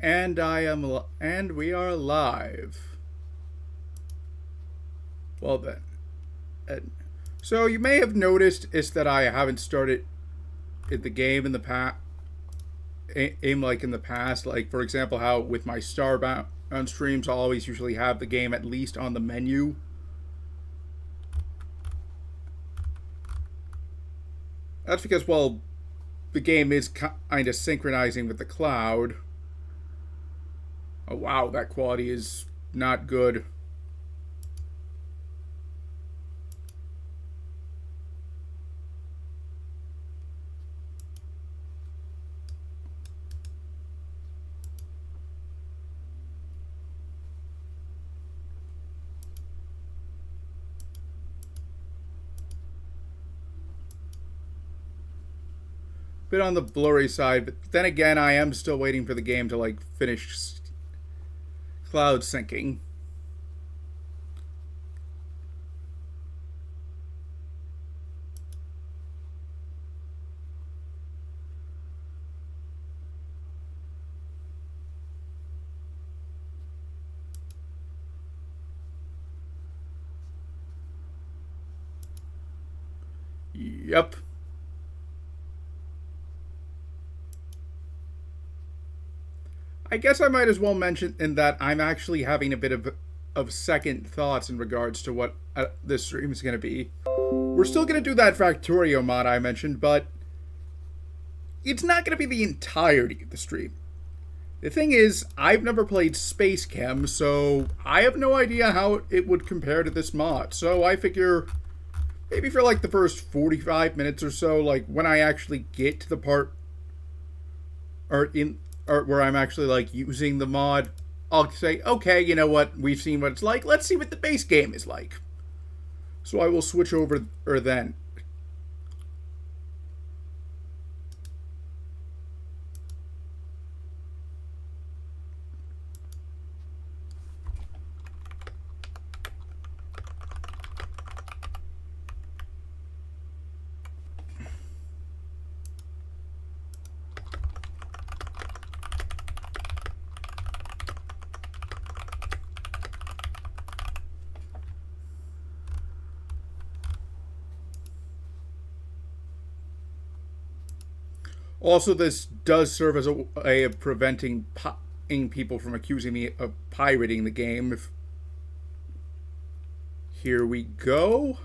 And we are live. Well then. So you may have noticed is that I haven't started the game in the past. Aim like in the past, like for example, how with my Starbound streams, I'll always usually have the game at least on the menu. That's because, well, the game is kind of synchronizing with the cloud. Oh wow, that quality is not good. Bit on the blurry side, but then again, I am still waiting for the game to like finish cloud syncing. Yep. I guess I might as well mention in that I'm actually having a bit of second thoughts in regards to what this stream is going to be. We're still going to do that Factorio mod I mentioned, but it's not going to be the entirety of the stream. The thing is, I've never played Space Chem, so I have no idea how it would compare to this mod. So I figure maybe for like the first 45 minutes or so, like when I actually get to the part or where I'm actually like using the mod, I'll say, okay, you know what, we've seen what it's like, let's see what the base game is like. So I will switch over then. Also, this does serve as a way of preventing people from accusing me of pirating the game. Here we go.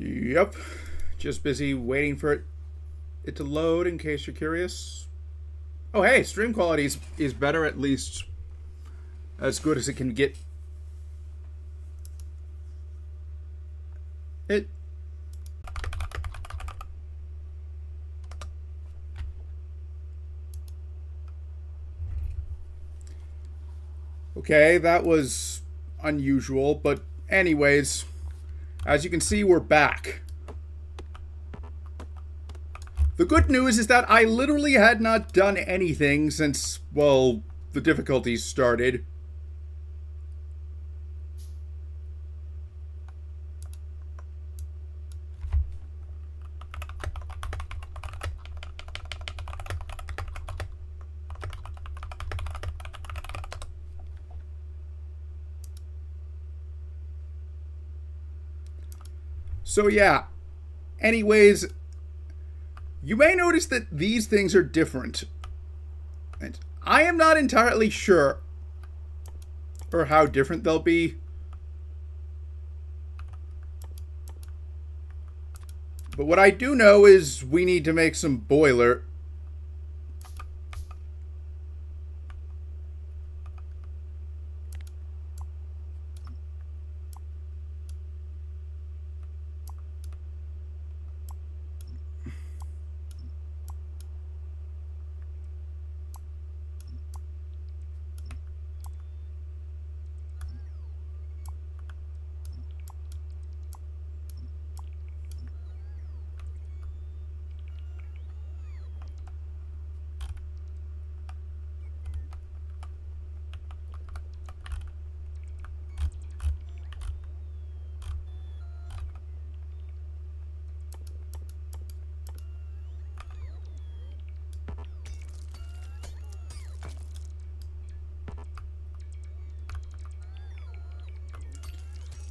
Yep. Just busy waiting for it to load in case you're curious. Oh, hey, stream quality is better, at least as good as it can get. Okay, that was unusual, but anyways, as you can see, we're back. The good news is that I literally had not done anything since, well, the difficulties started. So yeah, anyways, you may notice that these things are different. And I am not entirely sure or how different they'll be. But what I do know is we need to make some boiler.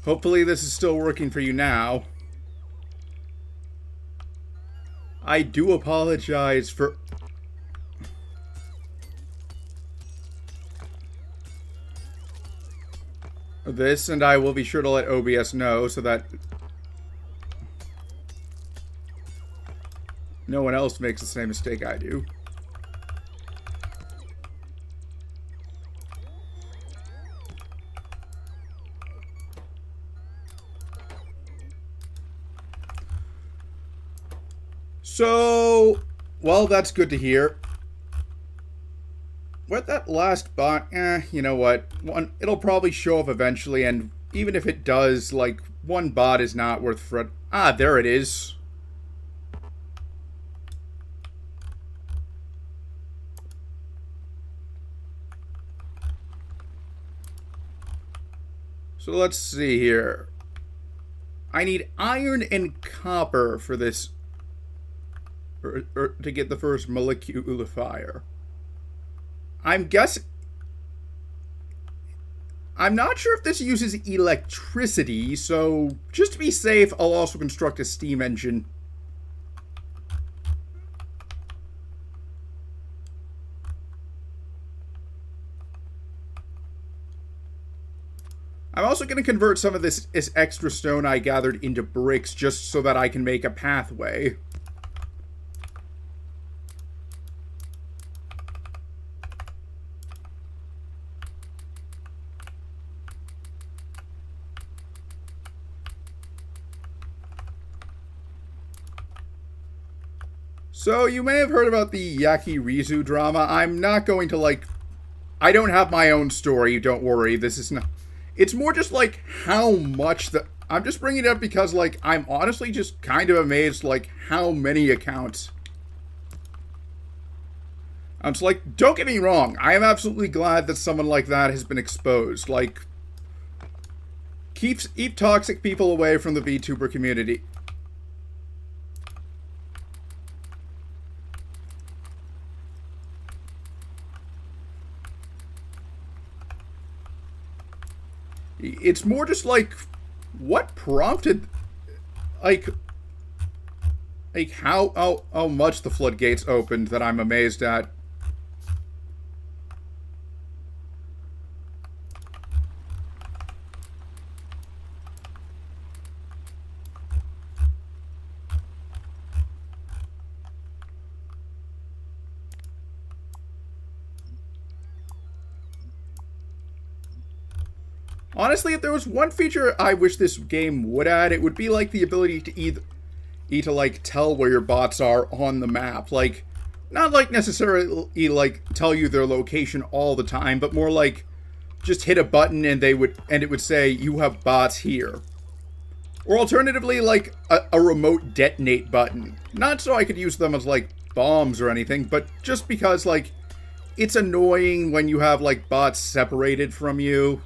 Hopefully this is still working for you now. I do apologize for... this, and I will be sure to let OBS know so that no one else makes the same mistake I do. So, well, that's good to hear. What that last bot, you know what? It'll probably show up eventually, and even if it does, like, one bot is not worth fret. Ah, there it is. So let's see here. I need iron and copper for this, or to get the first molecular fire. I'm guessing... I'm not sure if this uses electricity, so just to be safe, I'll also construct a steam engine. I'm also going to convert some of this extra stone I gathered into bricks just so that I can make a pathway. So, you may have heard about the Yakirizu drama. I'm not going to, like... I don't have my own story, don't worry. This is not... It's more just, like, how much the... I'm just bringing it up because, like, I'm honestly just kind of amazed, like, how many accounts... I'm just like, don't get me wrong. I am absolutely glad that someone like that has been exposed. Like, keep toxic people away from the VTuber community. It's more just like, what prompted, like how much the floodgates opened that I'm amazed at. Honestly, if there was one feature I wish this game would add, it would be, like, the ability to like, tell where your bots are on the map. Like, not, like, necessarily, like, tell you their location all the time, but more like, just hit a button and it would say, you have bots here. Or alternatively, like, a remote detonate button. Not so I could use them as, like, bombs or anything, but just because, like, it's annoying when you have, like, bots separated from you.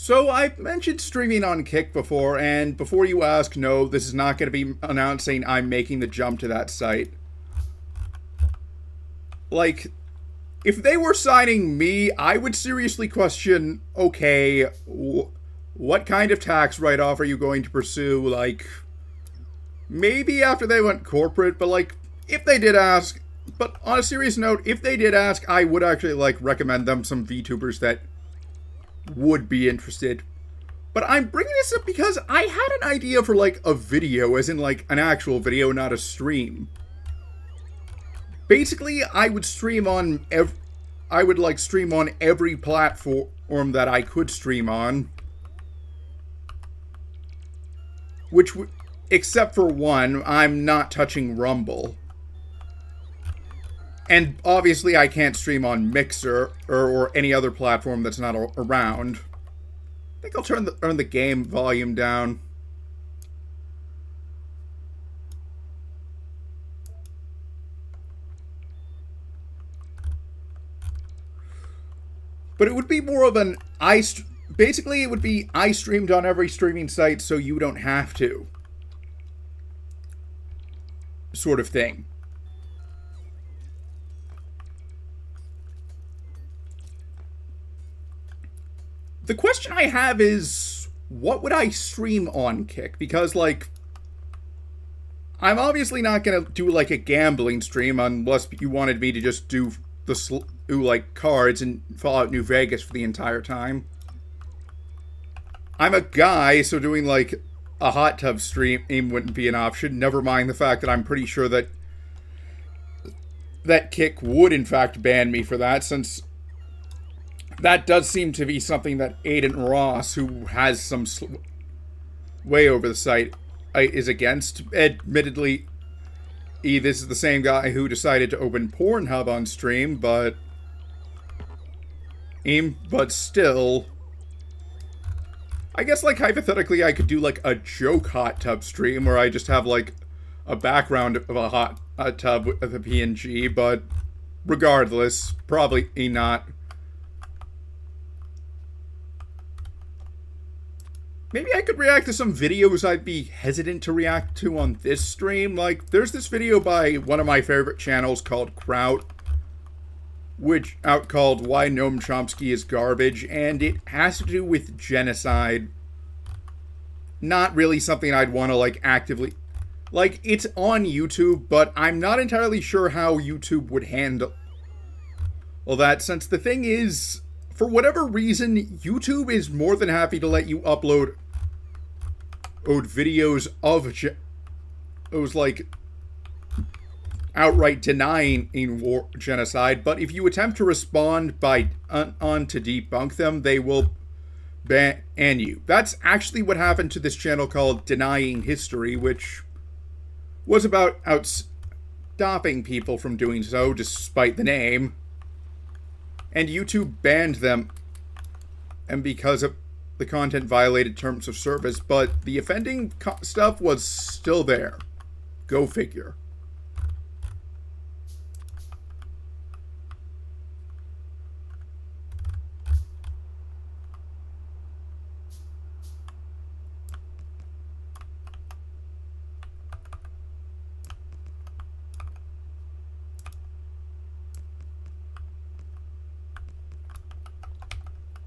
So I've mentioned streaming on Kick before, and before you ask, no, this is not going to be announcing I'm making the jump to that site. Like, if they were signing me, I would seriously question, okay, what kind of tax write-off are you going to pursue? Like, maybe after they went corporate, but like, if they did ask, but on a serious note, if they did ask, I would actually, like, recommend them some VTubers that would be interested. But I'm bringing this up because I had an idea for, like, a video, as in, like, an actual video, not a stream. Basically, I would stream on stream on every platform that I could stream on. Except for one, I'm not touching Rumble. And obviously I can't stream on Mixer or any other platform that's not around. I think I'll turn the game volume down. But it would be more of an basically it would be I streamed on every streaming site so you don't have to. Sort of thing. The question I have is, what would I stream on Kick? Because, like, I'm obviously not gonna do, like, a gambling stream unless you wanted me to just do like, cards and Fallout New Vegas for the entire time. I'm a guy, so doing, like, a hot tub stream wouldn't be an option. Never mind the fact that I'm pretty sure that Kick would, in fact, ban me for that, since that does seem to be something that Aiden Ross, who has some way over the site, is against. Admittedly, this is the same guy who decided to open Pornhub on stream, but still, I guess, like, hypothetically, I could do, like, a joke hot tub stream where I just have, like, a background of a hot tub with a PNG, but regardless, probably not. Maybe I could react to some videos I'd be hesitant to react to on this stream. Like, there's this video by one of my favorite channels called Kraut, called Why Noam Chomsky is Garbage, and it has to do with genocide. Not really something I'd want to, like, actively... Like, it's on YouTube, but I'm not entirely sure how YouTube would handle all that, since the thing is, for whatever reason, YouTube is more than happy to let you upload videos of those, like, outright denying genocide, but if you attempt to respond on to debunk them, they will ban you. That's actually what happened to this channel called Denying History, which was about stopping people from doing so, despite the name. And YouTube banned them, and because of the content violated terms of service, but the offending stuff was still there. Go figure.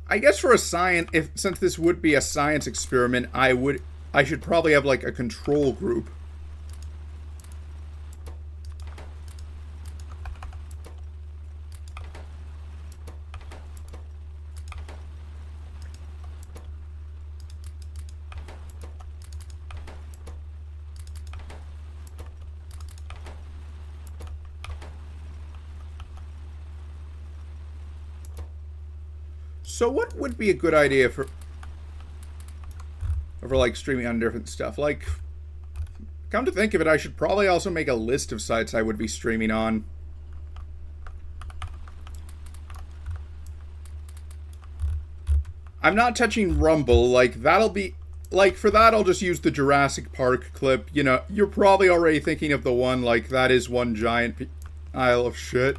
I guess for a since this would be a science experiment, I should probably have, like, a control group. So what would be a good idea for like, streaming on different stuff? Like, come to think of it, I should probably also make a list of sites I would be streaming on. I'm not touching Rumble. Like, that'll be... Like, for that, I'll just use the Jurassic Park clip. You know, you're probably already thinking of the one, like, that is one giant pile of shit.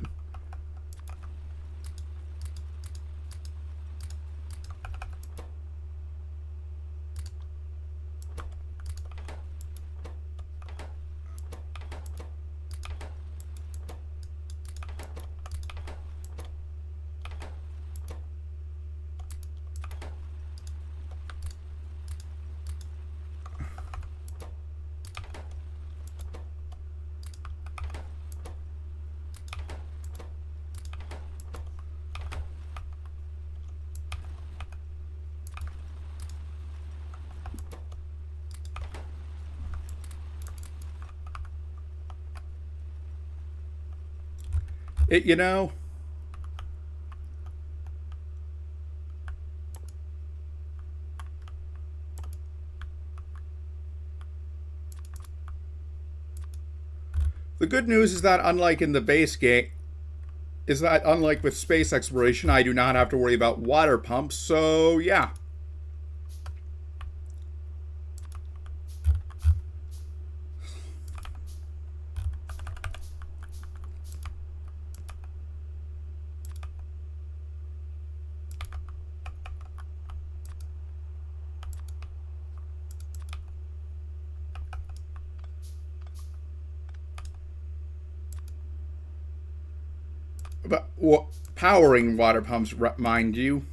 You know? The good news is that unlike in the base game, is that unlike with space exploration, I do not have to worry about water pumps, so yeah. But powering water pumps, mind you.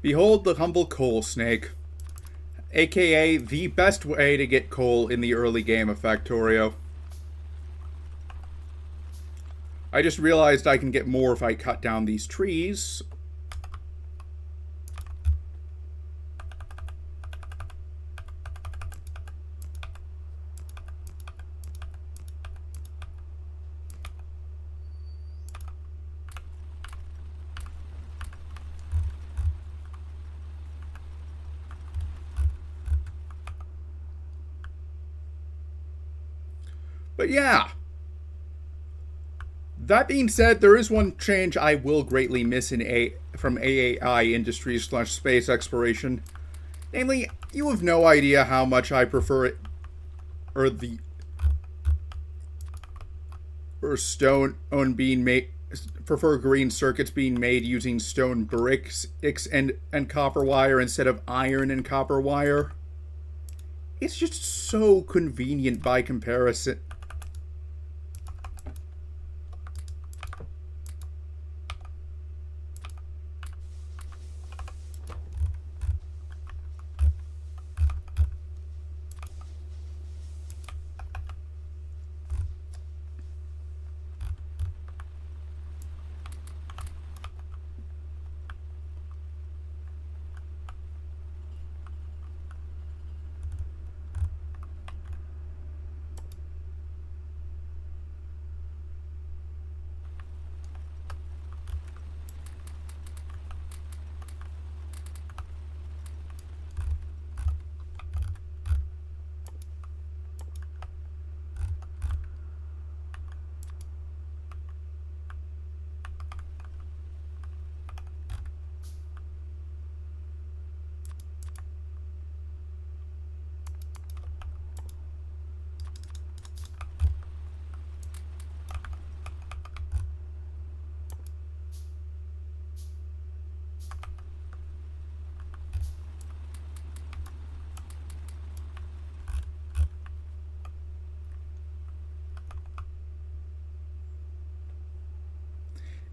Behold the humble coal snake, aka the best way to get coal in the early game of Factorio. I just realized I can get more if I cut down these trees. But yeah. That being said, there is one change I will greatly miss from AAI Industries / space exploration. Namely, you have no idea how much I prefer it, stone being made, prefer green circuits being made using stone bricks and copper wire instead of iron and copper wire. It's just so convenient by comparison.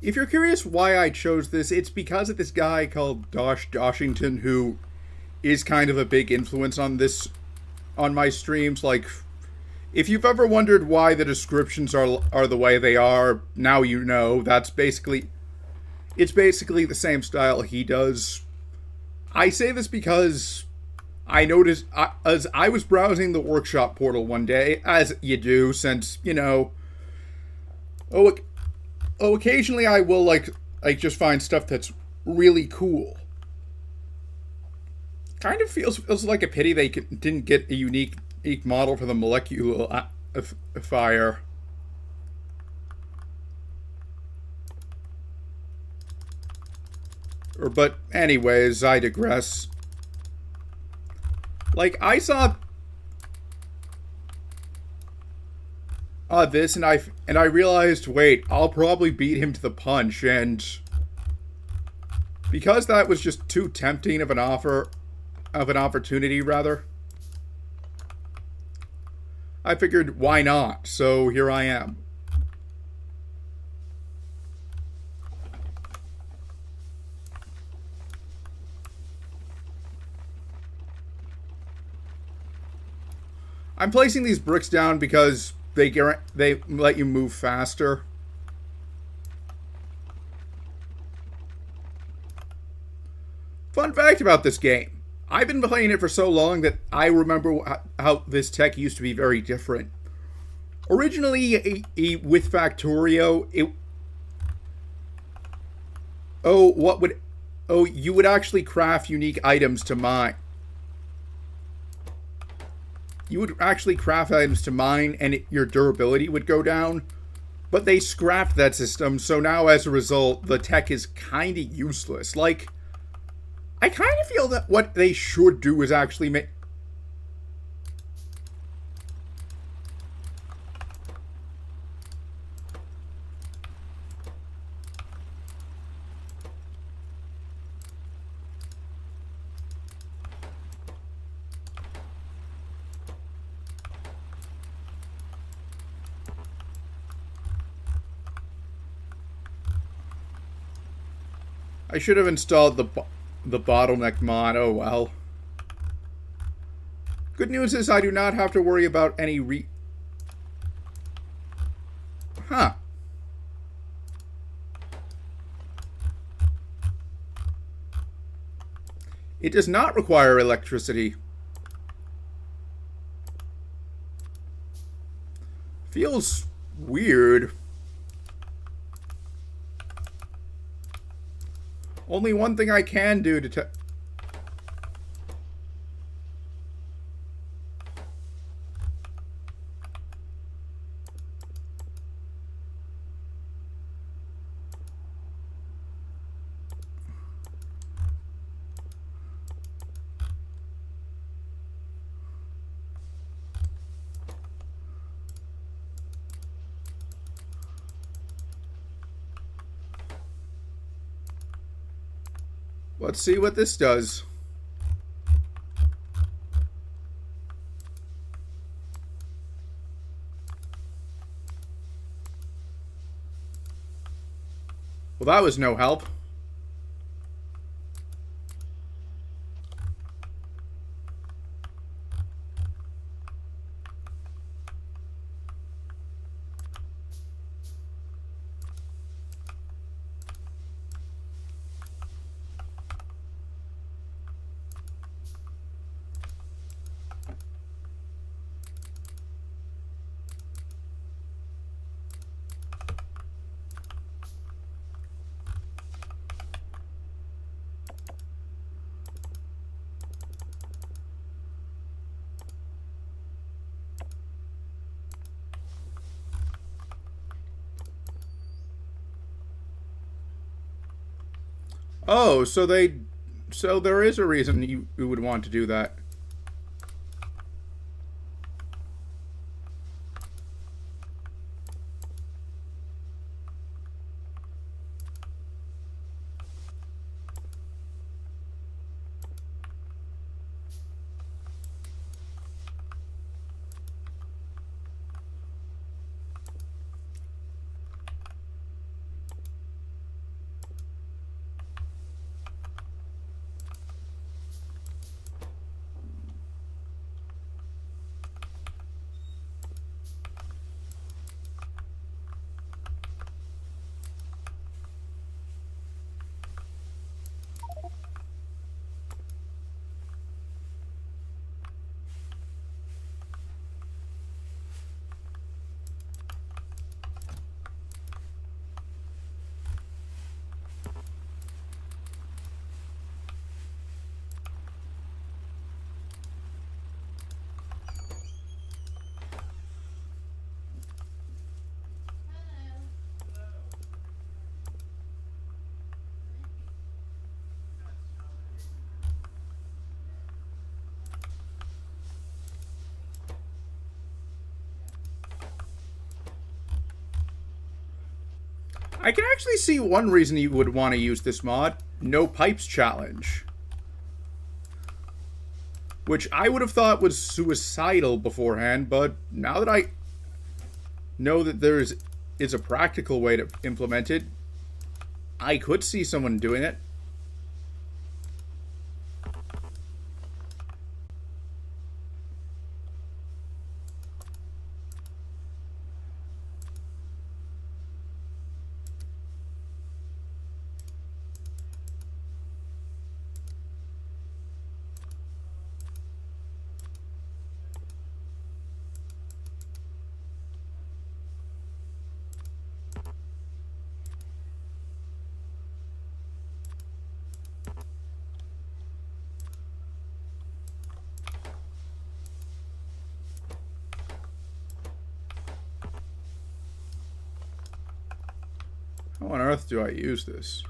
If you're curious why I chose this, it's because of this guy called Dosh Doshington, who is kind of a big influence on my streams. Like, if you've ever wondered why the descriptions are the way they are, now you know. It's basically the same style he does. I say this because I noticed, as I was browsing the workshop portal one day, as you do, since, occasionally I will like just find stuff that's really cool. Kind of feels like a pity they didn't get a unique model for the molecular fire. But anyways, I digress. Like, I saw this, and I realized, wait, I'll probably beat him to the punch, and because that was just too tempting of an opportunity, rather, I figured, why not? So here I am. I'm placing these bricks down because they let you move faster. Fun fact about this game. I've been playing it for so long that I remember how this tech used to be very different. Originally, with Factorio, you would actually craft unique items to mine. You would actually craft items to mine, and your durability would go down. But they scrapped that system, so now as a result, the tech is kind of useless. Like, I kind of feel that what they should do is actually make... I should have installed the bottleneck mod. Oh well. Good news is I do not have to worry about any Huh. It does not require electricity. Feels weird. Only one thing I can do to Let's see what this does. Well, that was no help. Oh, so there is a reason you would want to do that. I can actually see one reason you would want to use this mod. No pipes challenge. Which I would have thought was suicidal beforehand, but now that I know that there is a practical way to implement it, I could see someone doing it. How on earth do I use this?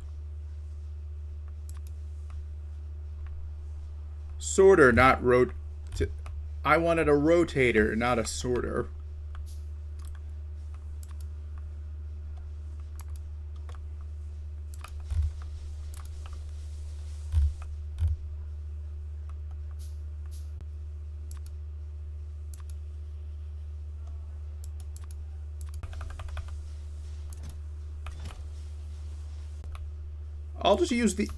Sorter, not I wanted a rotator, not a sorter. I'll just use the...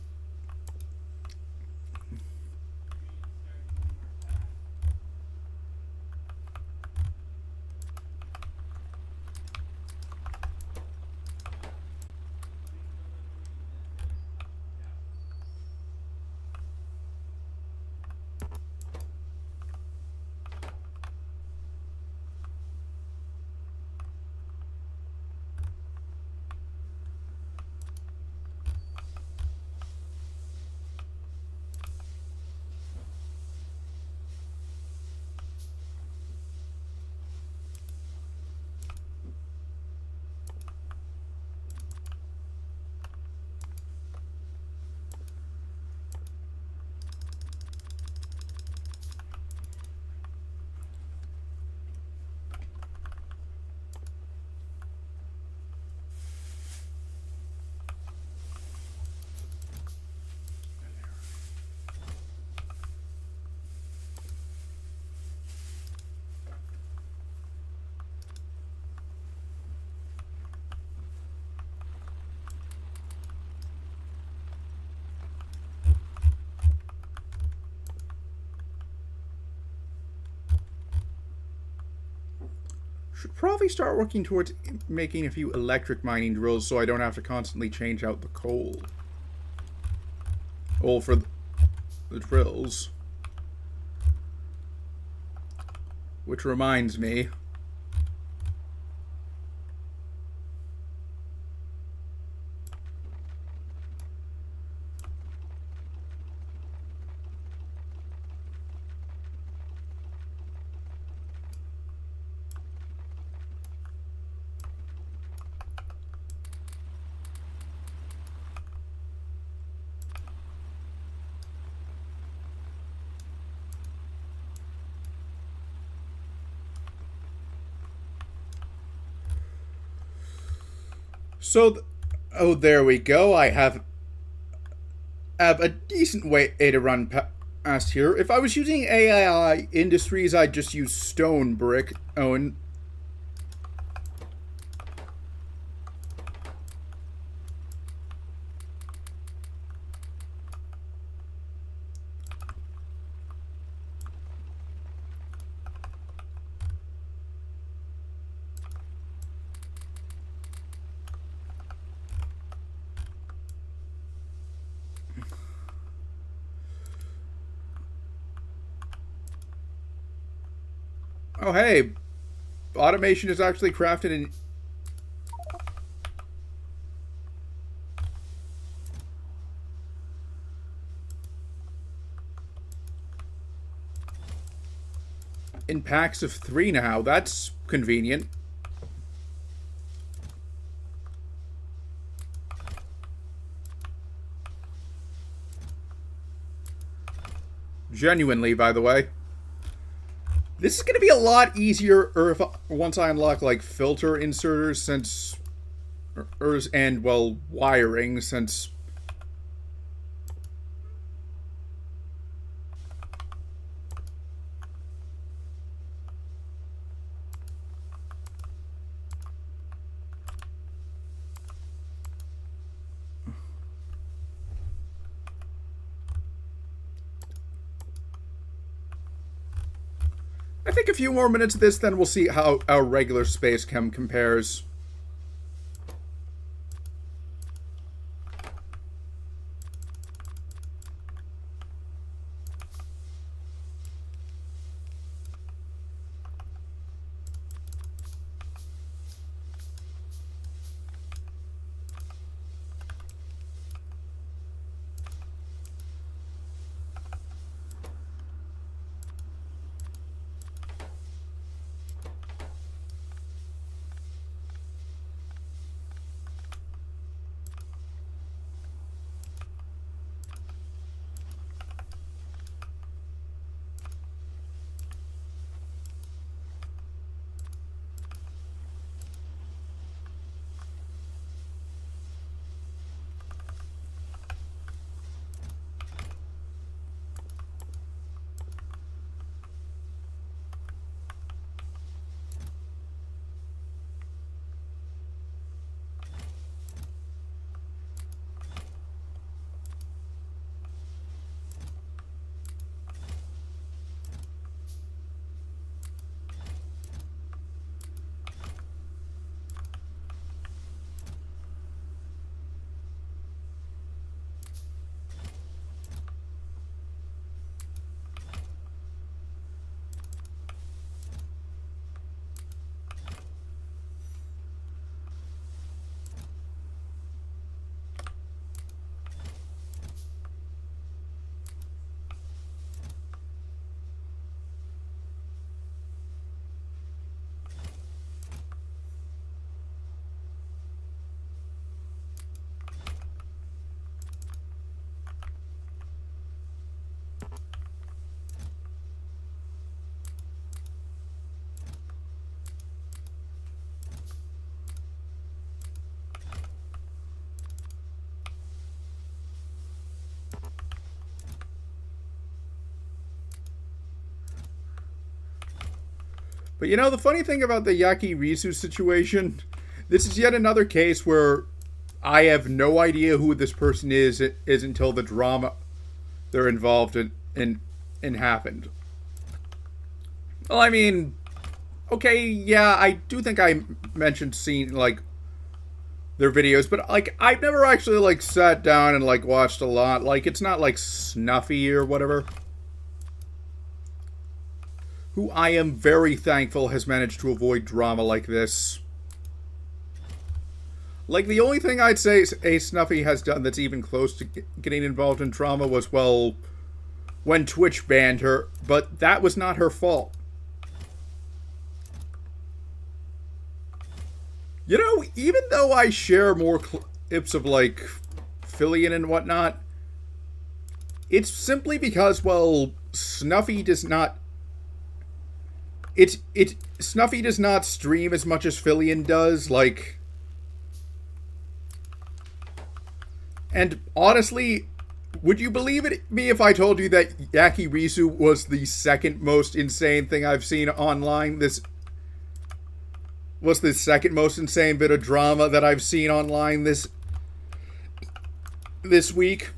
Should probably start working towards making a few electric mining drills so I don't have to constantly change out the coal. All for the drills. Which reminds me... So, oh, there we go. I have a decent way to run past here. If I was using AI Industries, I'd just use stone brick. Oh, and oh, hey, automation is actually crafted in packs of 3 now. That's convenient. Genuinely, by the way. This is going to be a lot easier once I unlock, like, filter inserters, since and, well, wiring, since... I think a few more minutes of this, then we'll see how our regular Space Chem compares. But you know, the funny thing about the Yaki Risu situation, this is yet another case where I have no idea who this person is until the drama they're involved in happened. Well, I mean, okay, yeah, I do think I mentioned seeing, like, their videos, but, like, I've never actually, like, sat down and, like, watched a lot. Like, it's not, like, Snuffy or whatever, who I am very thankful has managed to avoid drama like this. Like, the only thing I'd say a Snuffy has done that's even close to getting involved in drama was, well, when Twitch banned her, but that was not her fault. You know, even though I share more clips of, like, Fillion and whatnot, it's simply because, well, Snuffy does not... Snuffy does not stream as much as Fillion does, like... And honestly, would you believe me if I told you that Yaki Risu was the second most insane thing I've seen online? This was the second most insane bit of drama that I've seen online this week.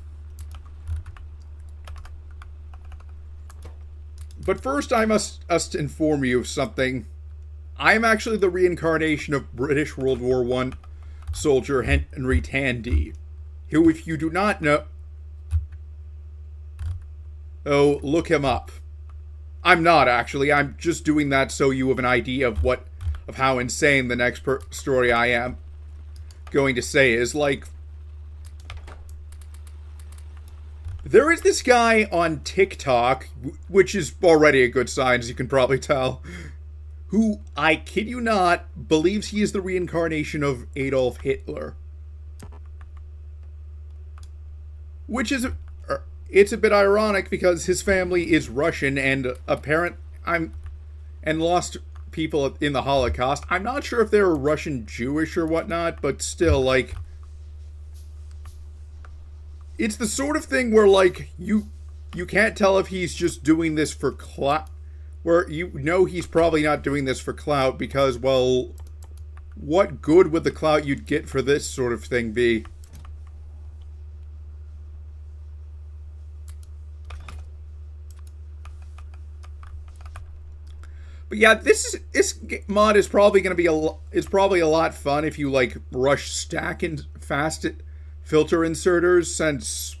But first, I must inform you of something. I am actually the reincarnation of British World War I soldier Henry Tandy, who, if you do not know... Oh, look him up. I'm not, actually. I'm just doing that so you have an idea of how insane the next story I am going to say is. Like, there is this guy on TikTok, which is already a good sign, as you can probably tell, who, I kid you not, believes he is the reincarnation of Adolf Hitler. Which is, it's a bit ironic because his family is Russian and lost people in the Holocaust. I'm not sure if they were Russian Jewish or whatnot, but still, like, it's the sort of thing where, like, you can't tell if he's just doing this for clout, where you know he's probably not doing this for clout, because, well, what good would the clout you'd get for this sort of thing be? But yeah, this mod is probably going to be a lot fun if you like rush stack and fast filter inserters, since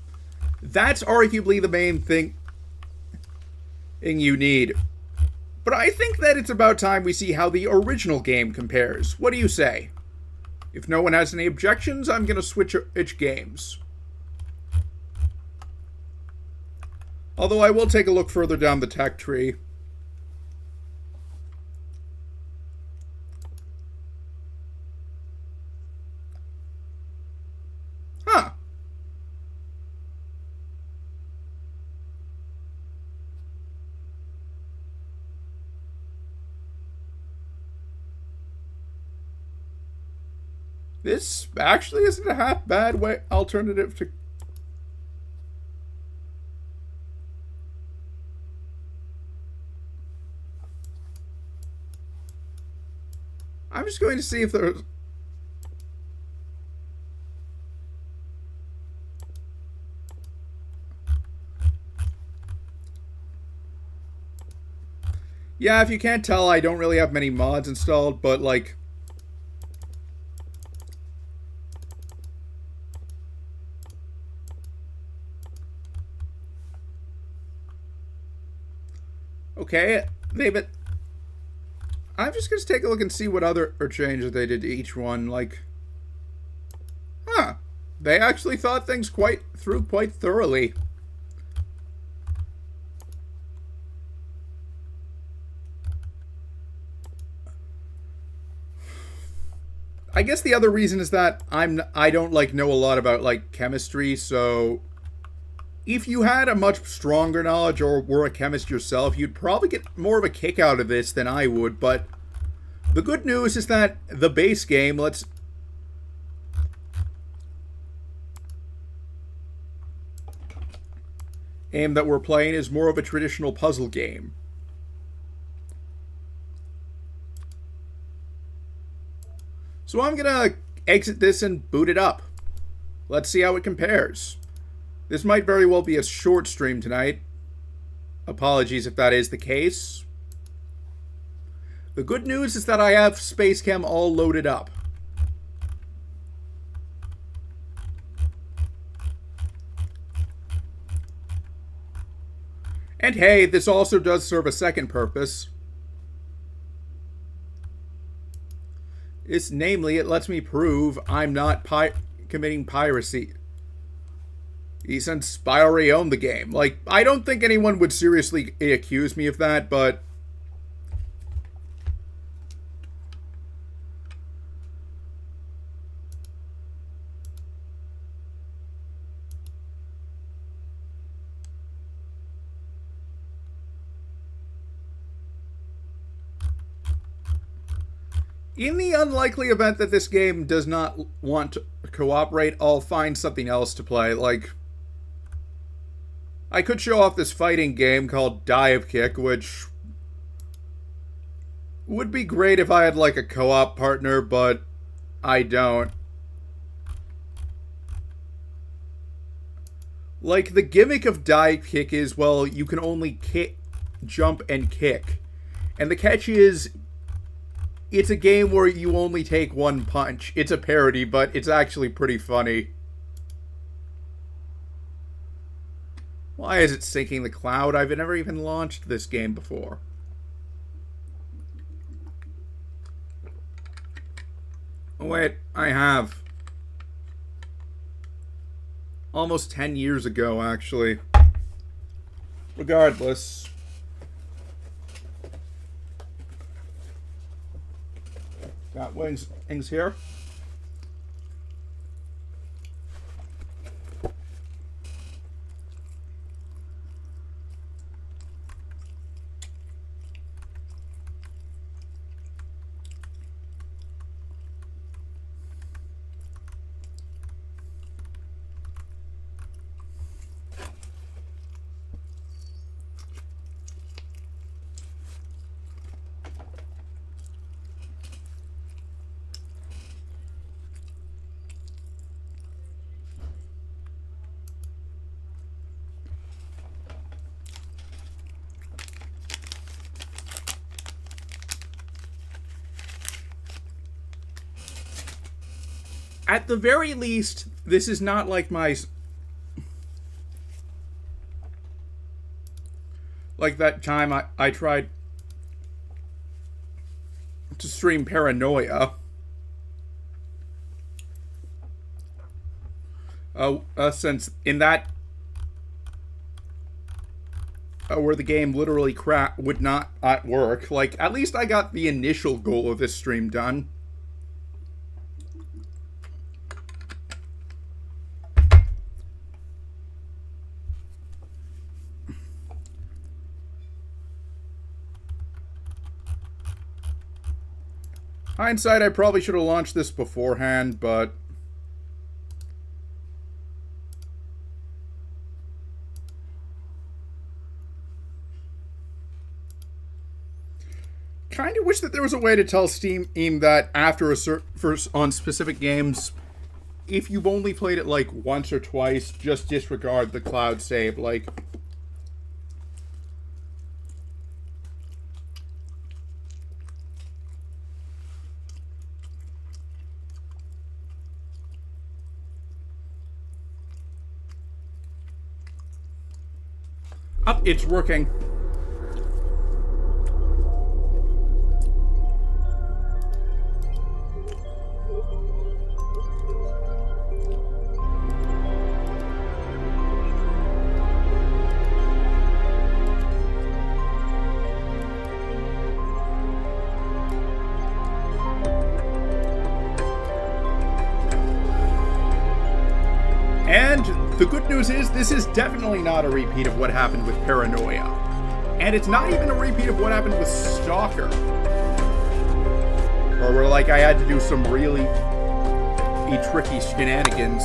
that's arguably the main thing you need. But I think that it's about time we see how the original game compares. What do you say? If no one has any objections, I'm going to switch games. Although I will take a look further down the tech tree. Huh. This actually isn't a half bad way alternative to... I'm just going to see if there's... Yeah, if you can't tell, I don't really have many mods installed, but, like... Okay, I'm just going to take a look and see what other changes they did to each one, like... Huh. They actually thought things quite thoroughly. I guess the other reason is that I don't like know a lot about like chemistry, so if you had a much stronger knowledge or were a chemist yourself, you'd probably get more of a kick out of this than I would. But the good news is that the base game that we're playing is more of a traditional puzzle game. So I'm gonna exit this and boot it up. Let's see how it compares. This might very well be a short stream tonight. Apologies if that is the case. The good news is that I have Space Chem all loaded up. And hey, this also does serve a second purpose. Namely, it lets me prove I'm not committing piracy. Since I already own the game. Like, I don't think anyone would seriously accuse me of that, but... in the unlikely event that this game does not want to cooperate, I'll find something else to play. Like, I could show off this fighting game called Dive Kick, which would be great if I had, like, a co-op partner, but I don't. Like, the gimmick of Dive Kick is, well, you can only jump and kick. And the catch is... it's a game where you only take one punch. It's a parody, but it's actually pretty funny. Why is it sinking the cloud? I've never even launched this game before. Oh wait, I have. Almost 10 years ago, actually. Regardless... got things here. At the very least, this is not like my... Like that time I tried to stream Paranoia. Since in that... where the game literally would not work. Like, at least I got the initial goal of this stream done. Hindsight, I probably should have launched this beforehand, but... kind of wish that there was a way to tell Steam that after on specific games, if you've only played it like once or twice, just disregard the cloud save. Like, oh, it's working. And the good news is, this is definitely not a repeat of what happened with Paranoia. And it's not even a repeat of what happened with Stalker. Or where, like, I had to do some really tricky shenanigans.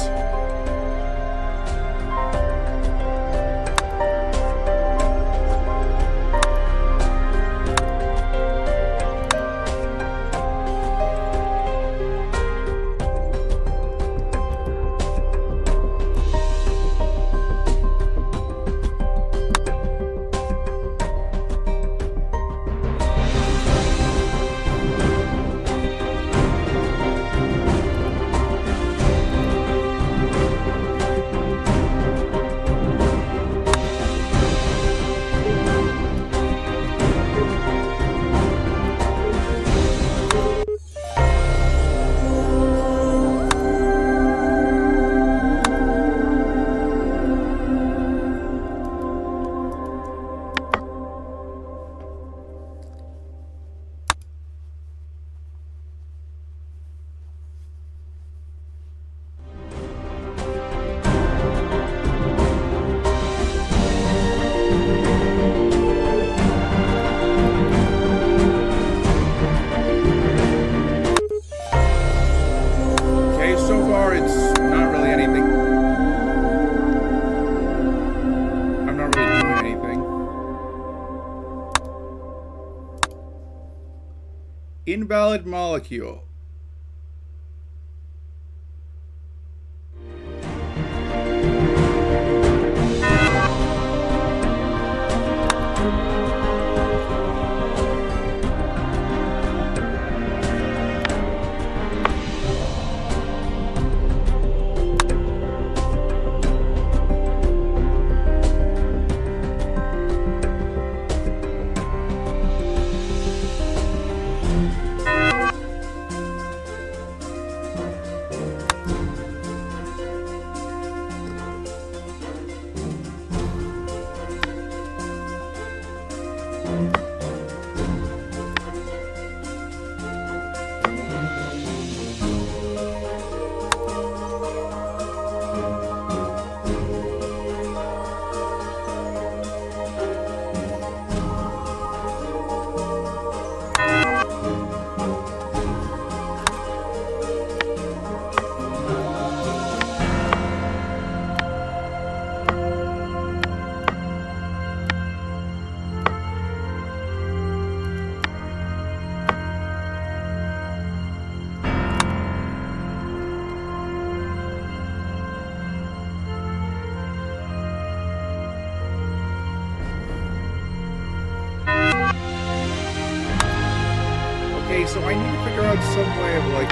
Invalid molecule. So I need to figure out some way of, like...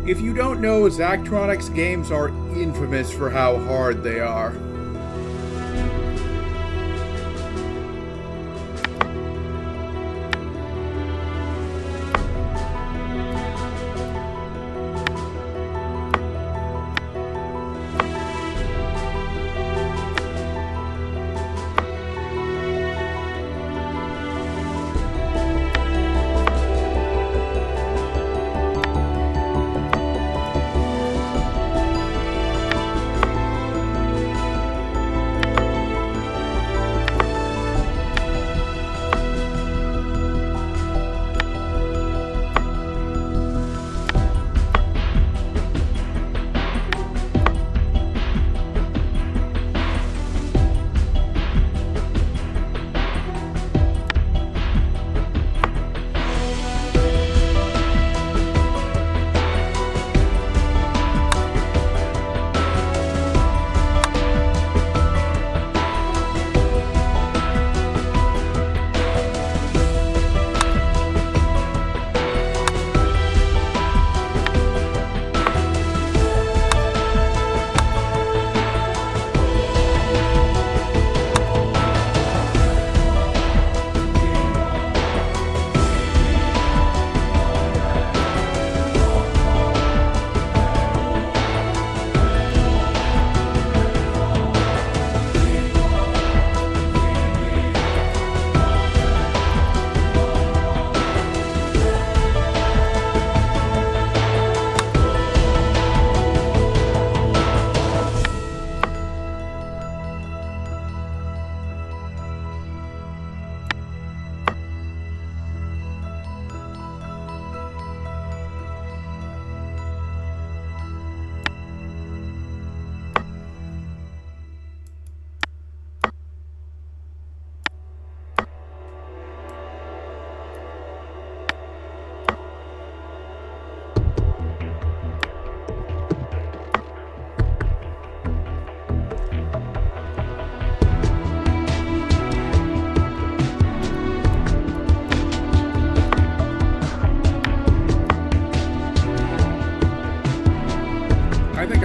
If you don't know, Zachtronics games are infamous for how hard they are.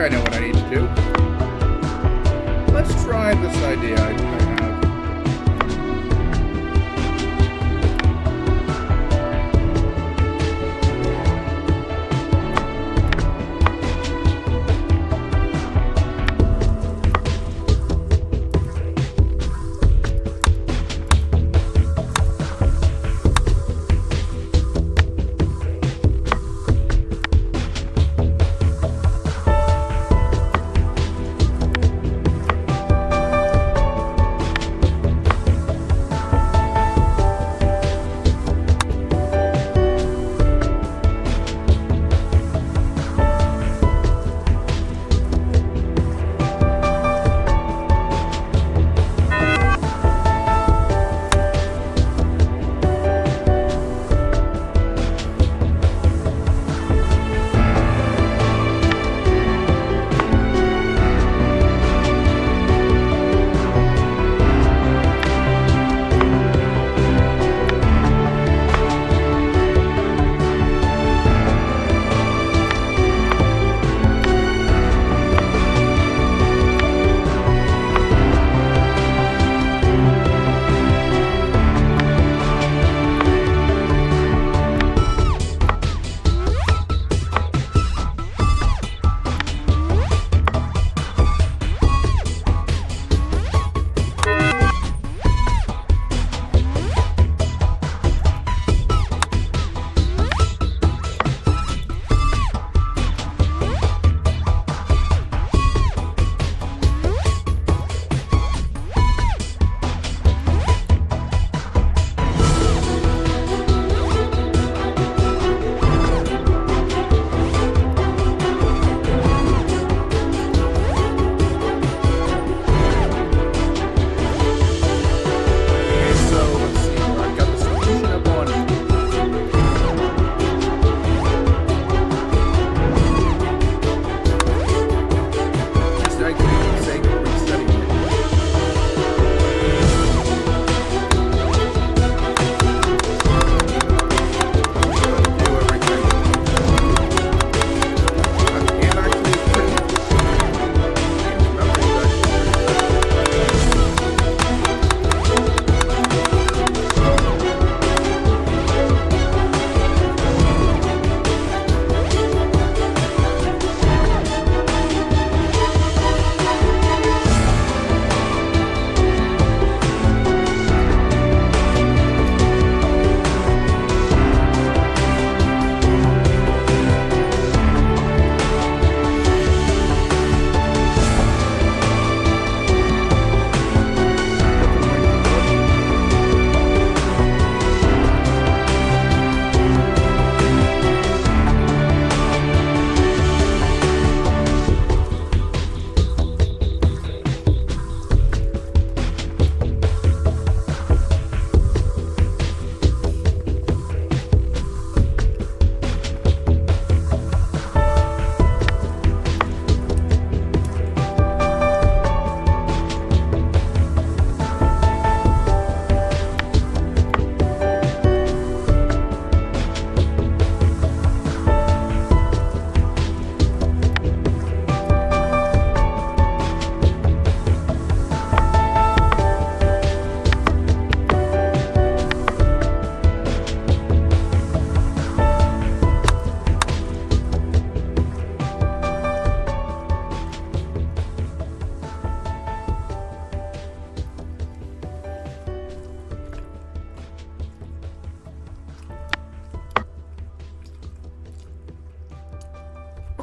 I know what I need to do. Let's try this idea I have.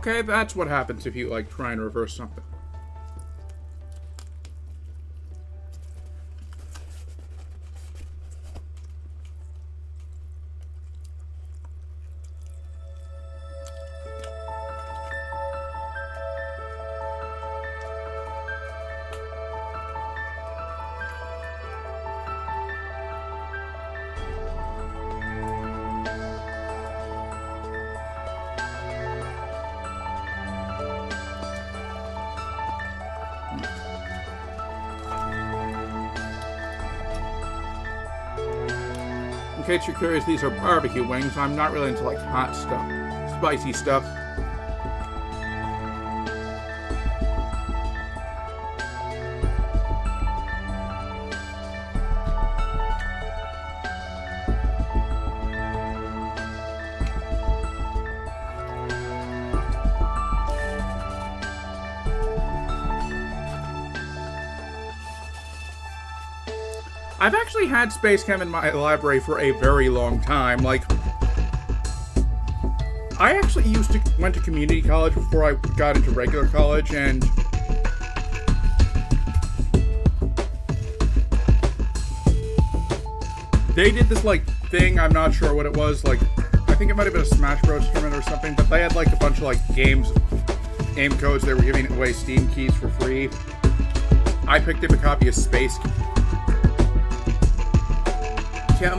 Okay, that's what happens if you, like, try and reverse something. In case you're curious, these are barbecue wings. I'm not really into, like, hot stuff, spicy stuff. I've actually had Space Chem in my library for a very long time. Like, I actually went to community college before I got into regular college, and they did this, like, thing, I'm not sure what it was, like, I think it might have been a Smash Bros. Tournament or something, but they had, like, a bunch of, like, game codes. They were giving away Steam keys for free. I picked up a copy of Space Chem.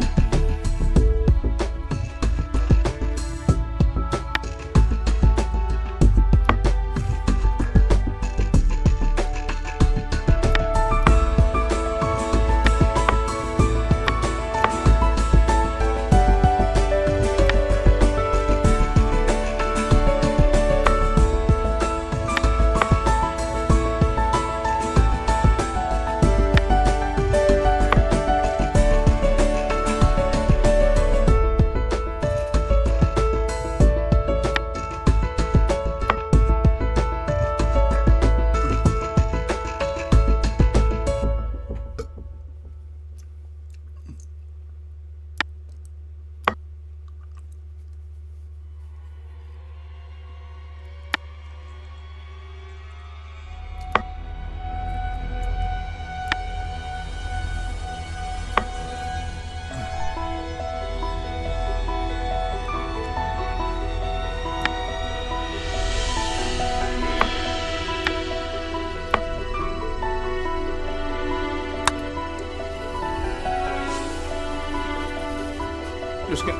Just get.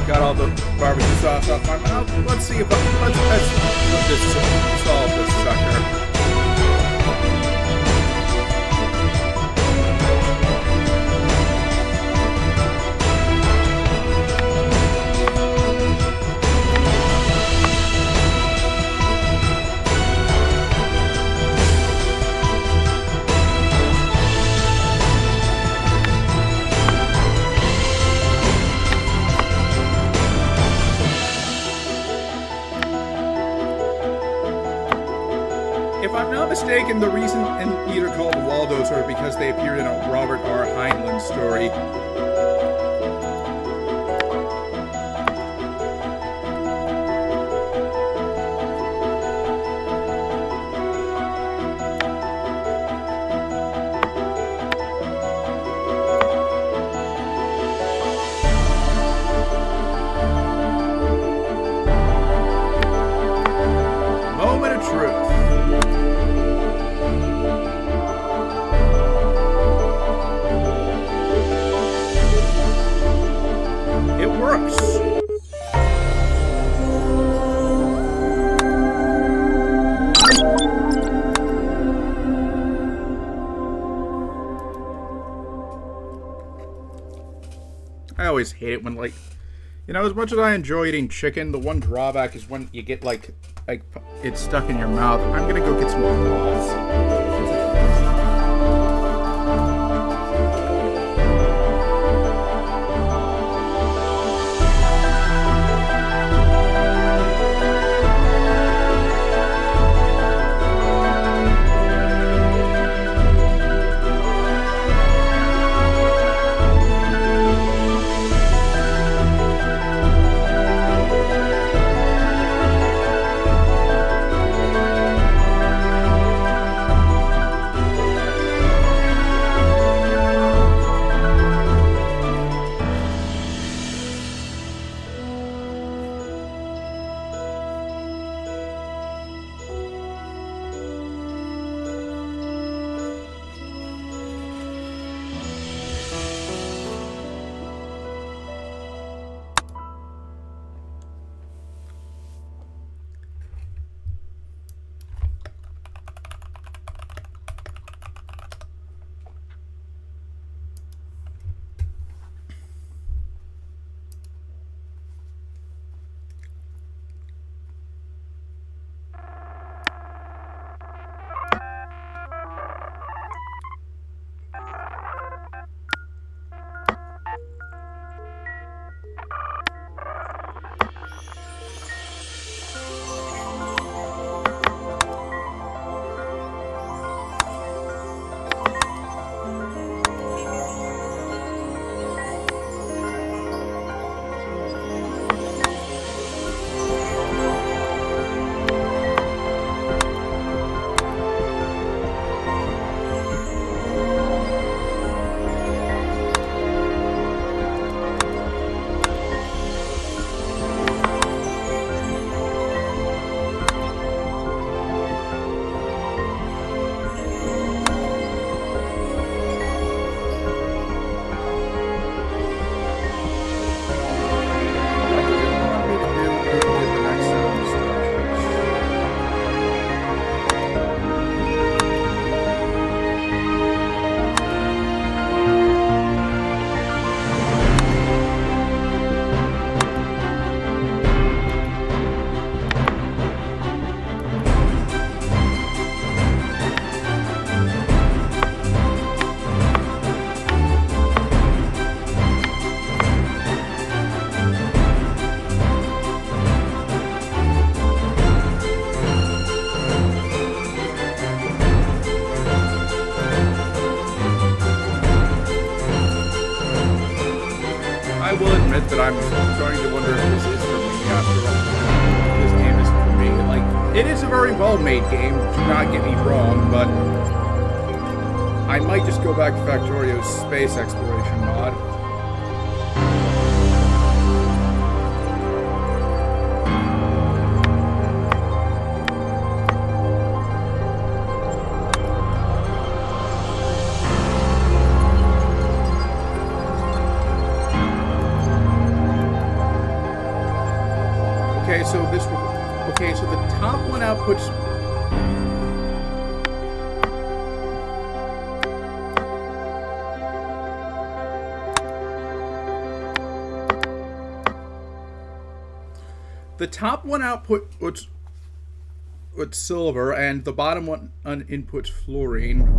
Got all the barbecue sauce off my mouth. Let's see if let's put this solve this sucker. If I'm not mistaken, the reason these are called Waldos are because they appeared in a Robert R. Heinlein story. Moment of truth. It works. I always hate it when, like, You know, as much as I enjoy eating chicken, the one drawback is when you get like it's stuck in your mouth. I'm gonna go get some claws. That I'm starting to wonder if this is for me after all. This game is for me. Like, it is a very well-made game, do not get me wrong, but I might just go back to Factorio's space exploration mod. So the top one outputs. The top one outputs silver, and the bottom one inputs fluorine.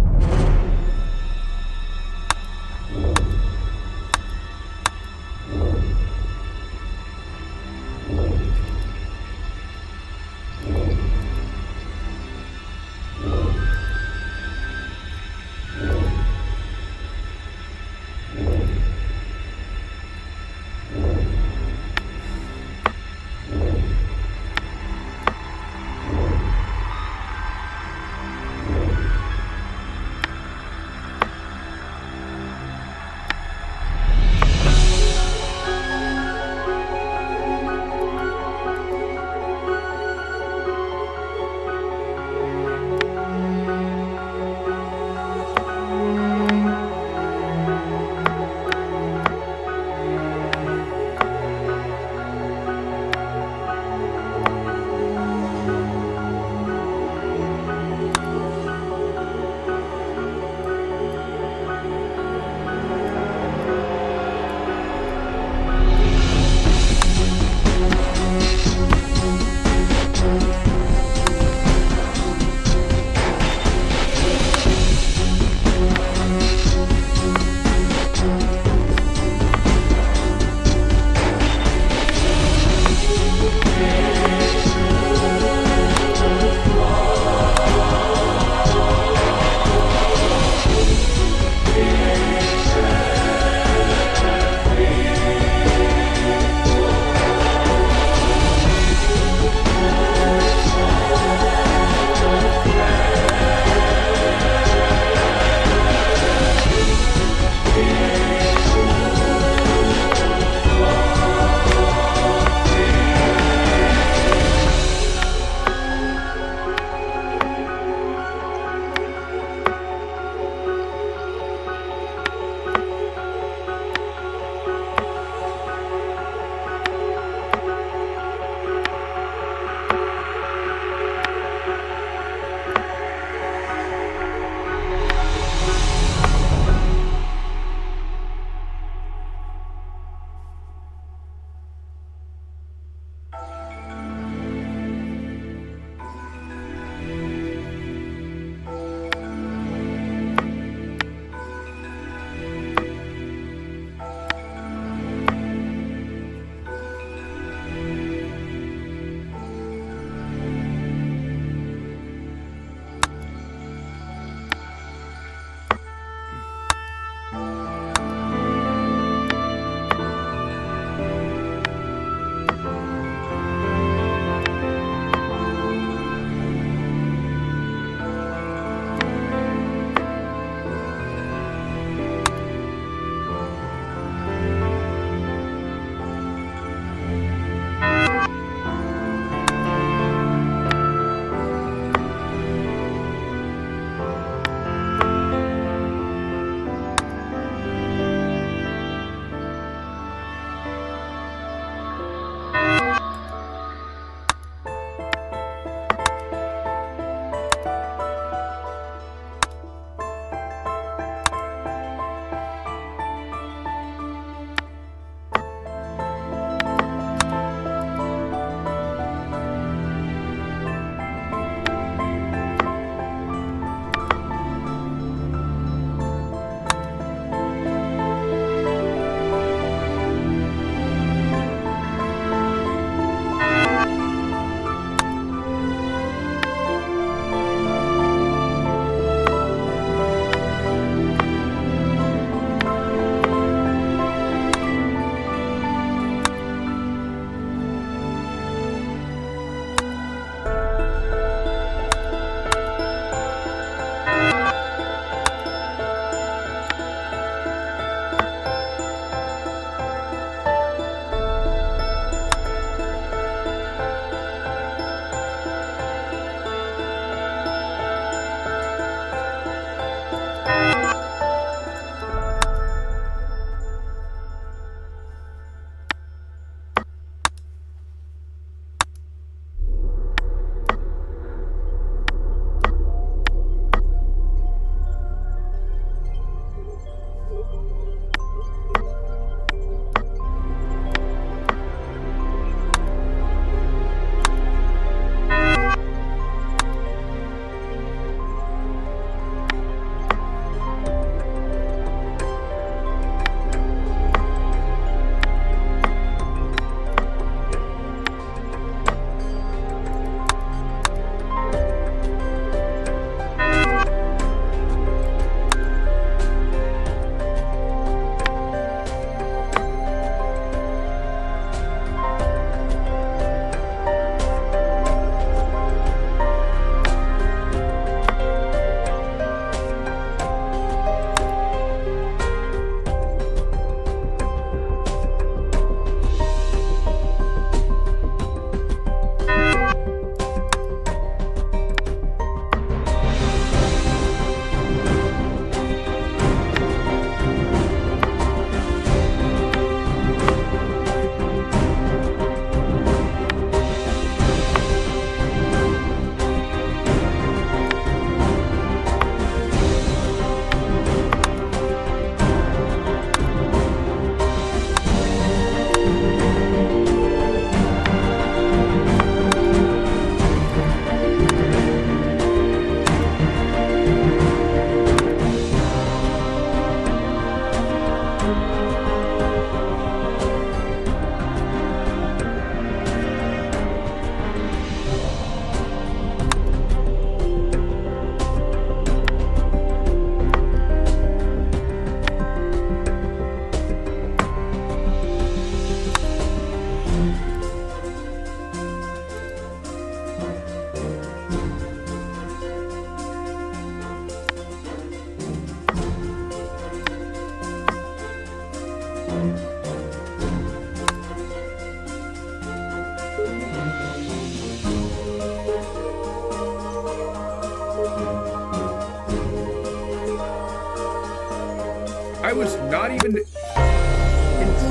was not even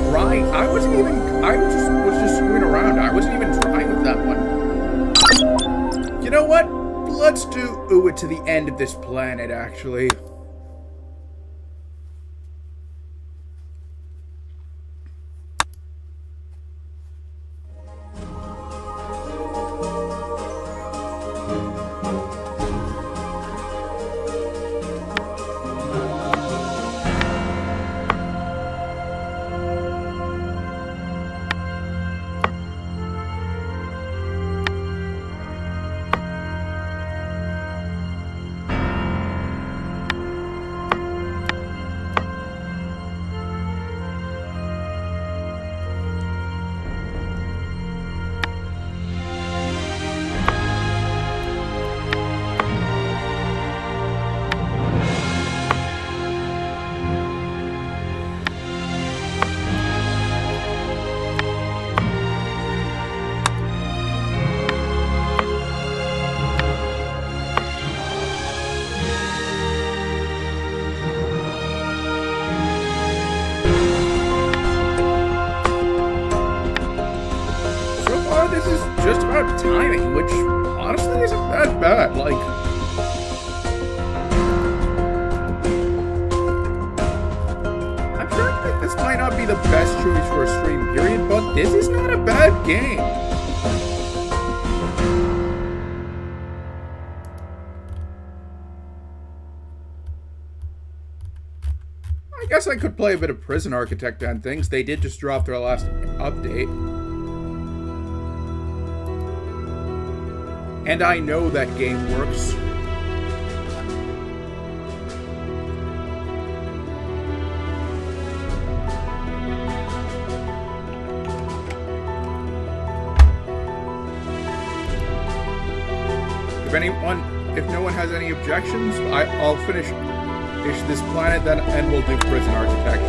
trying. I was just screwing around. I wasn't even trying with that one. You know what? Let's do it to the end of this planet, actually. Just about timing, which honestly isn't that bad. Like, I'm sure that this might not be the best choice for a stream period, but this is not a bad game. I guess I could play a bit of Prison Architect and things. They did just drop their last update. And I know that game works. If no one has any objections, I'll finish this planet then, and we'll do Prison Architect.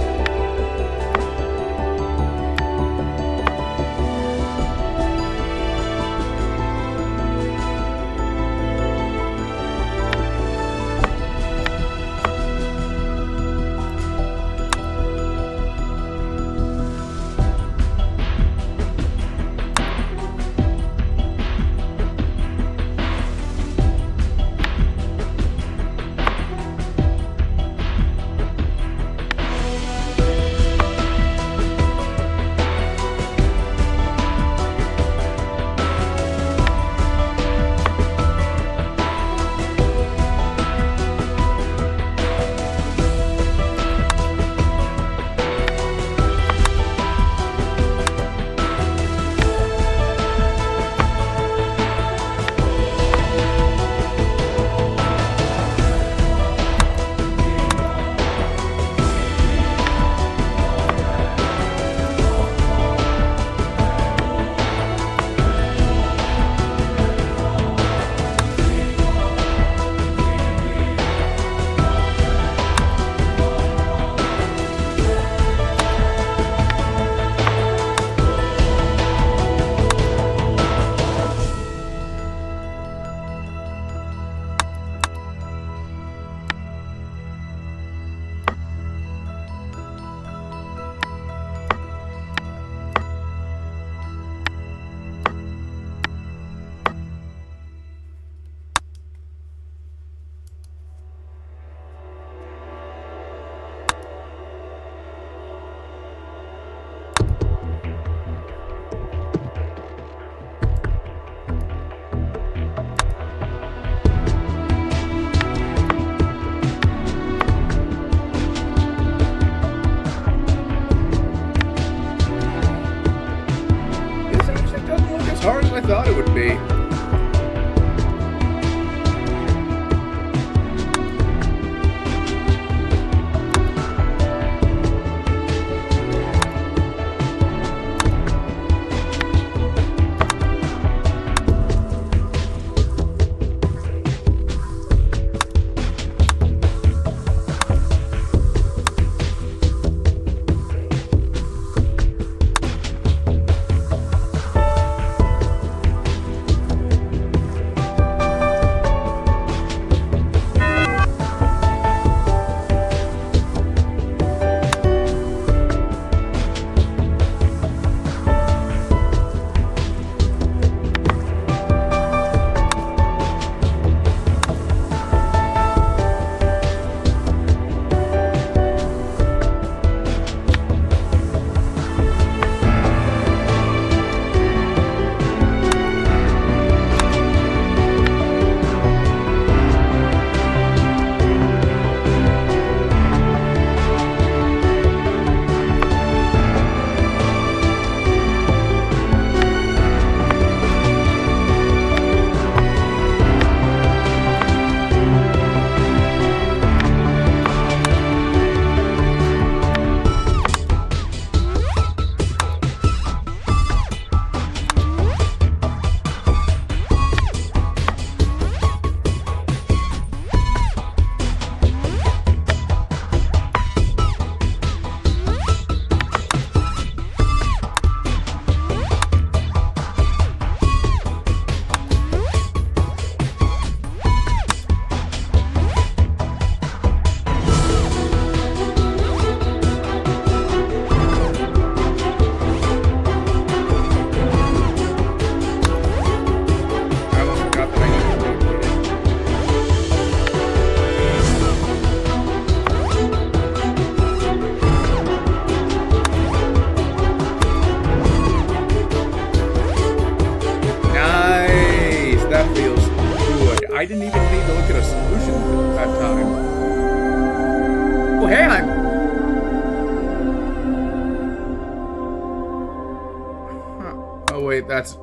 Thought it would be. I didn't even need to look at a solution at that time. Oh, hey, Huh. Oh, wait, that's...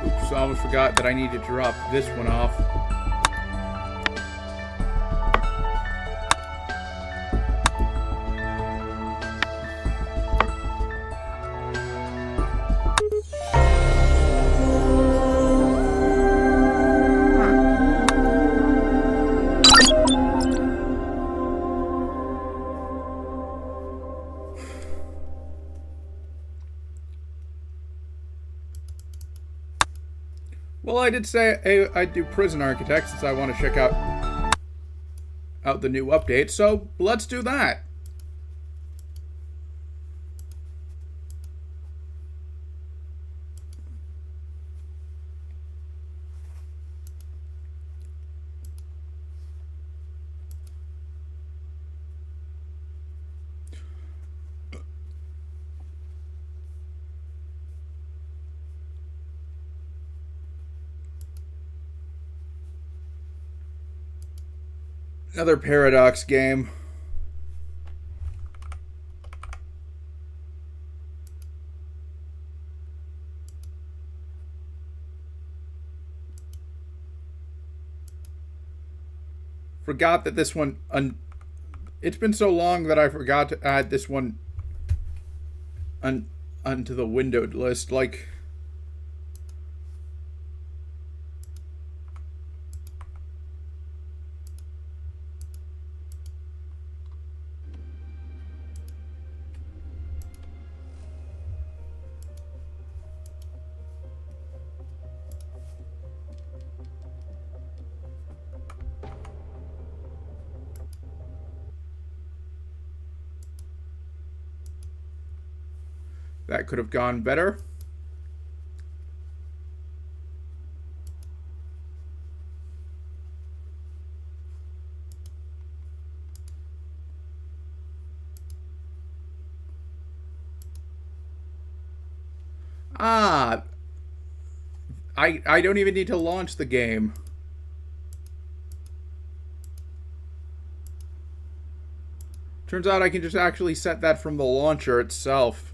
Oops, I almost forgot that I need to drop this one off. Well, I did say I'd do Prison Architect since I want to check out the new update, so let's do that. Another Paradox game. Forgot that this one... it's been so long that I forgot to add this one onto the windowed list. Like... that could have gone better. Ah, I don't even need to launch the game. Turns out I can just actually set that from the launcher itself.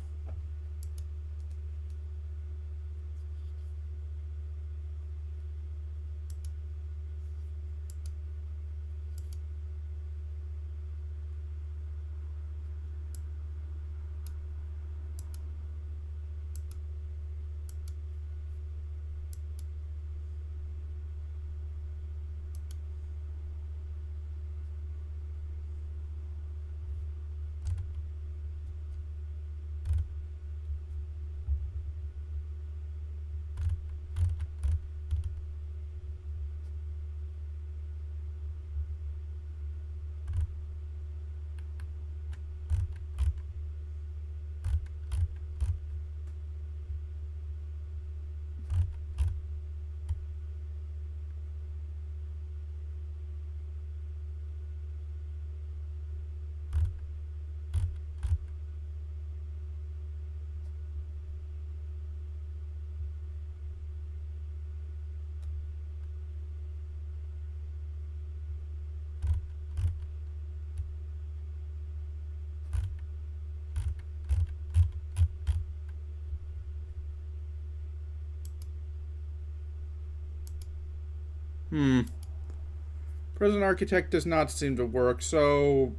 Present Architect does not seem to work, so...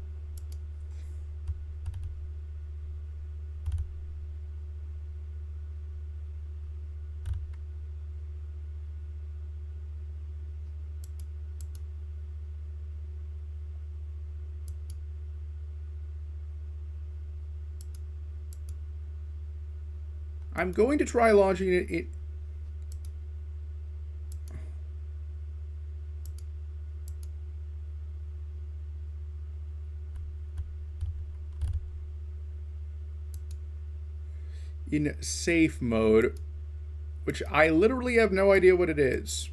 I'm going to try launching it... in safe mode, which I literally have no idea what it is.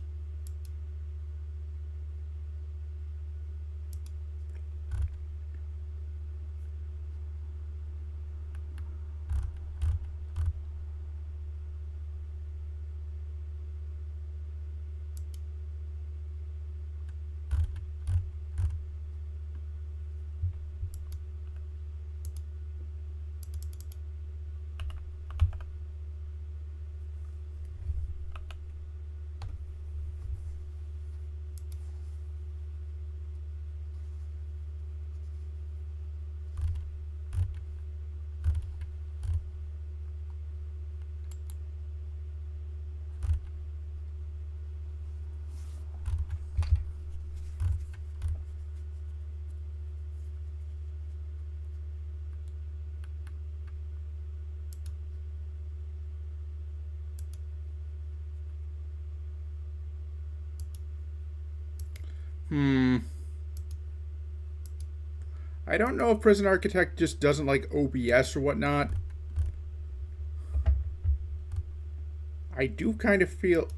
I don't know if Prison Architect just doesn't like OBS or whatnot. I do kind of feel...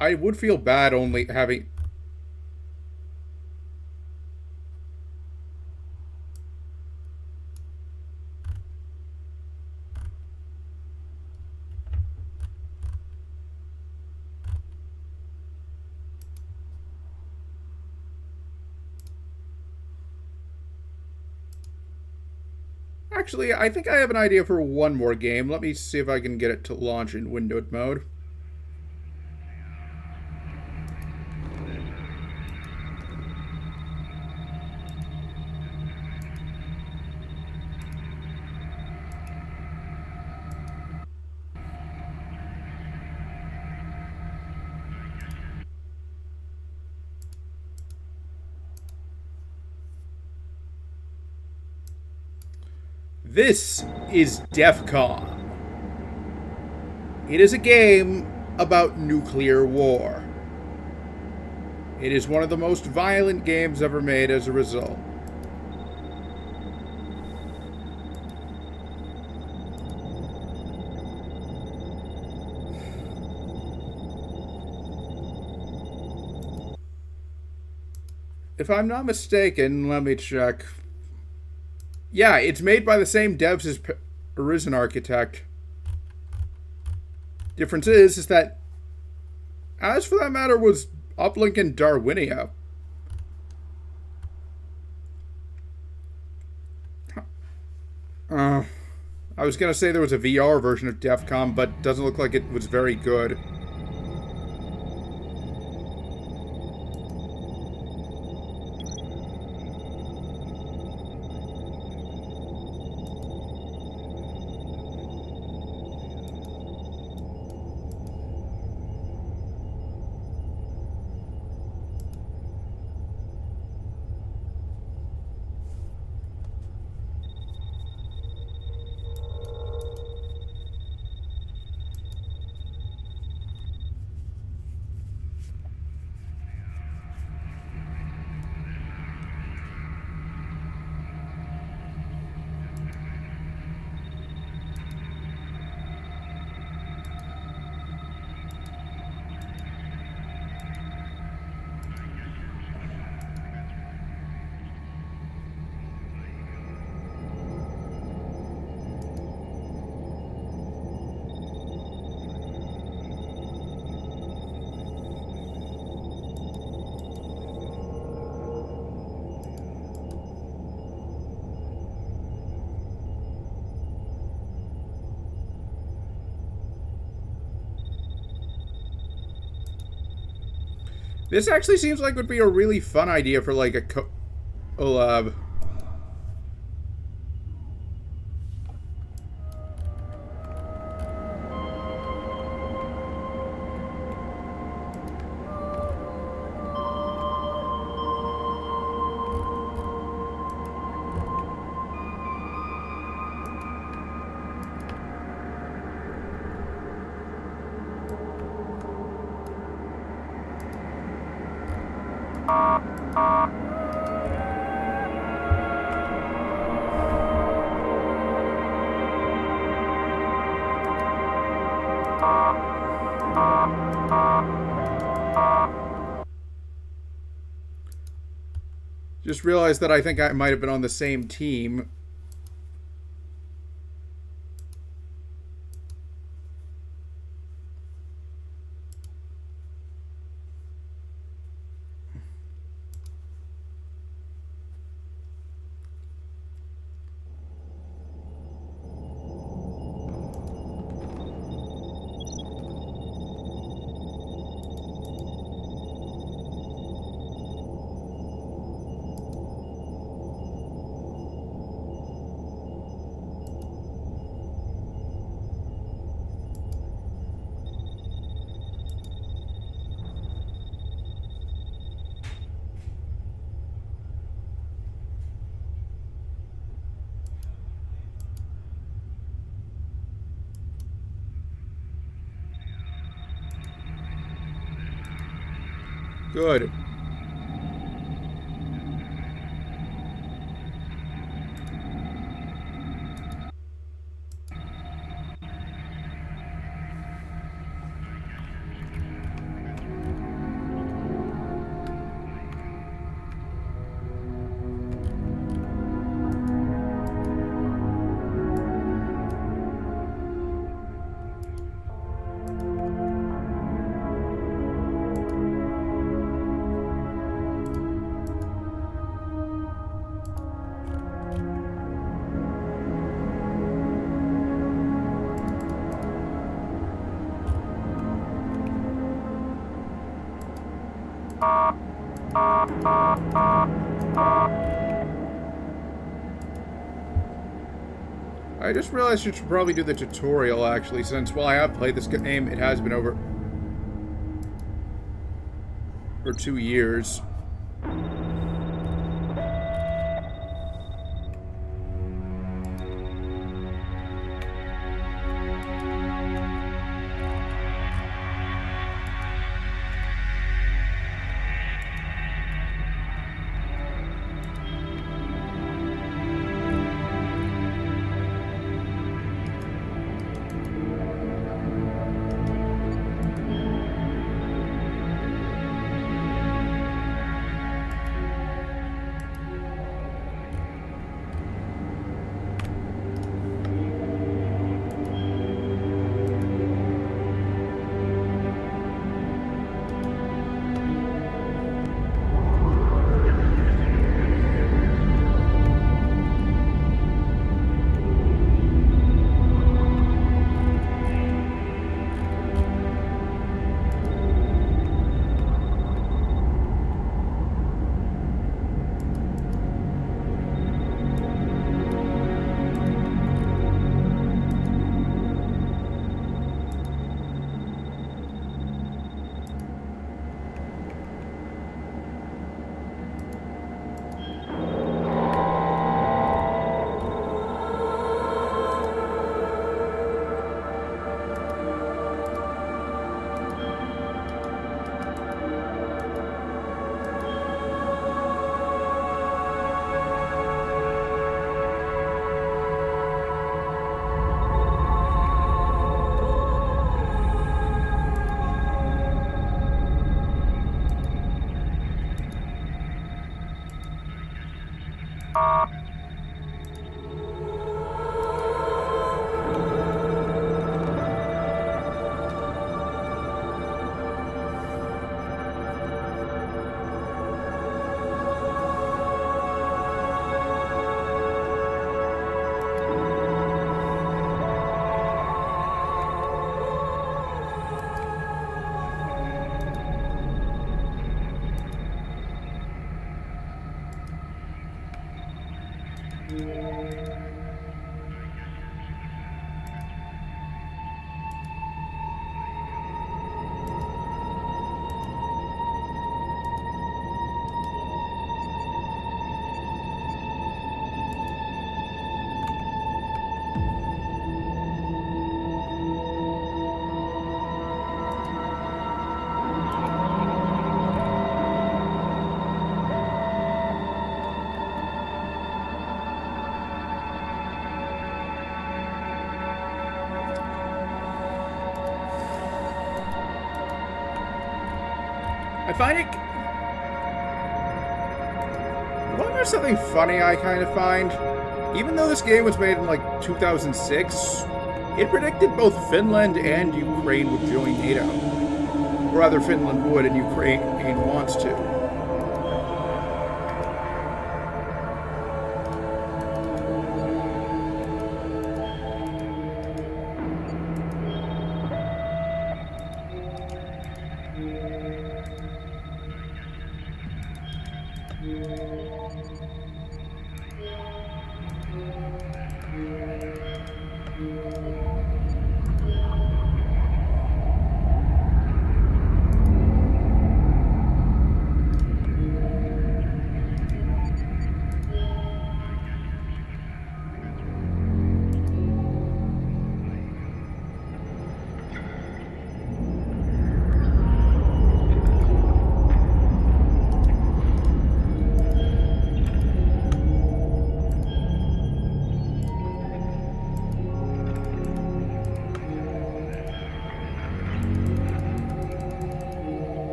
I would feel bad only having... Actually, I think I have an idea for one more game. Let me see if I can get it to launch in windowed mode. This is DEFCON. It is a game about nuclear war. It is one of the most violent games ever made as a result. If I'm not mistaken, let me check. Yeah, it's made by the same devs as Prison Architect. Difference is that, as for that matter, was Uplink and Darwinia. I was going to say there was a VR version of DEFCON, but doesn't look like it was very good. This actually seems like would be a really fun idea for like a collab. Just realized that I think I might have been on the same team. Good. I just realized you should probably do the tutorial, actually, since while I have played this game, it has been over for 2 years. I find it... Well, there's something funny I kind of find. Even though this game was made in, like, 2006, it predicted both Finland and Ukraine would join NATO. Or rather, Finland would and Ukraine wants to.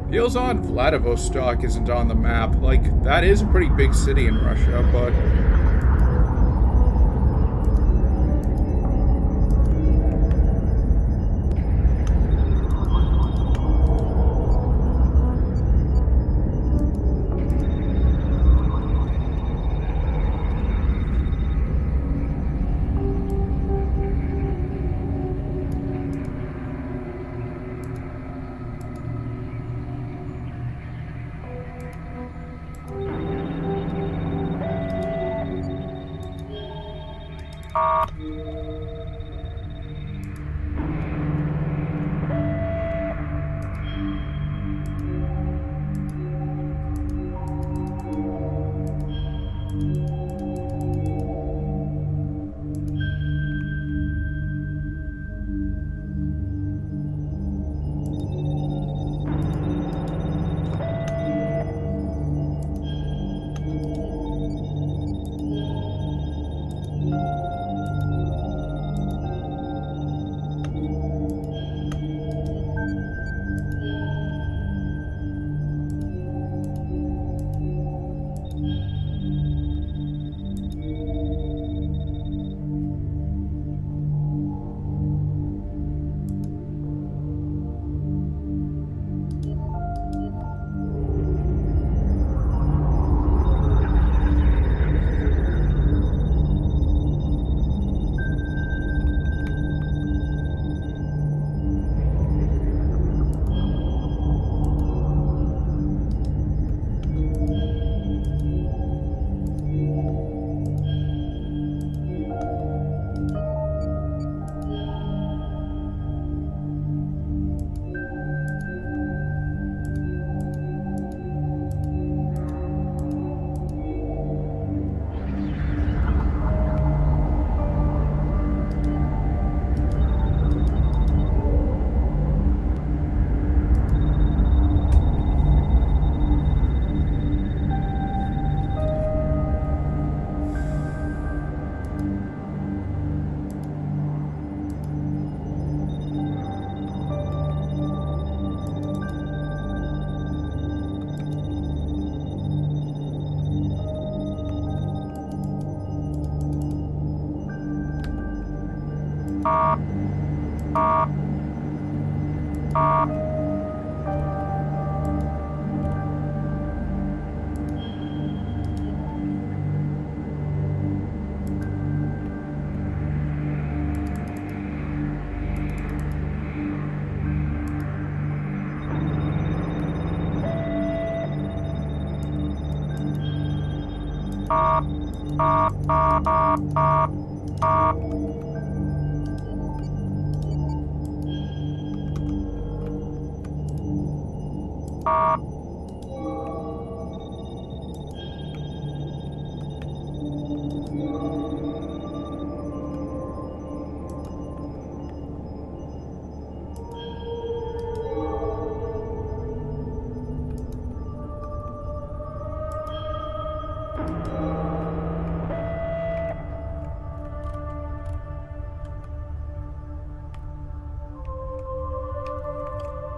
Feels odd Vladivostok isn't on the map. Like, that is a pretty big city in Russia, but...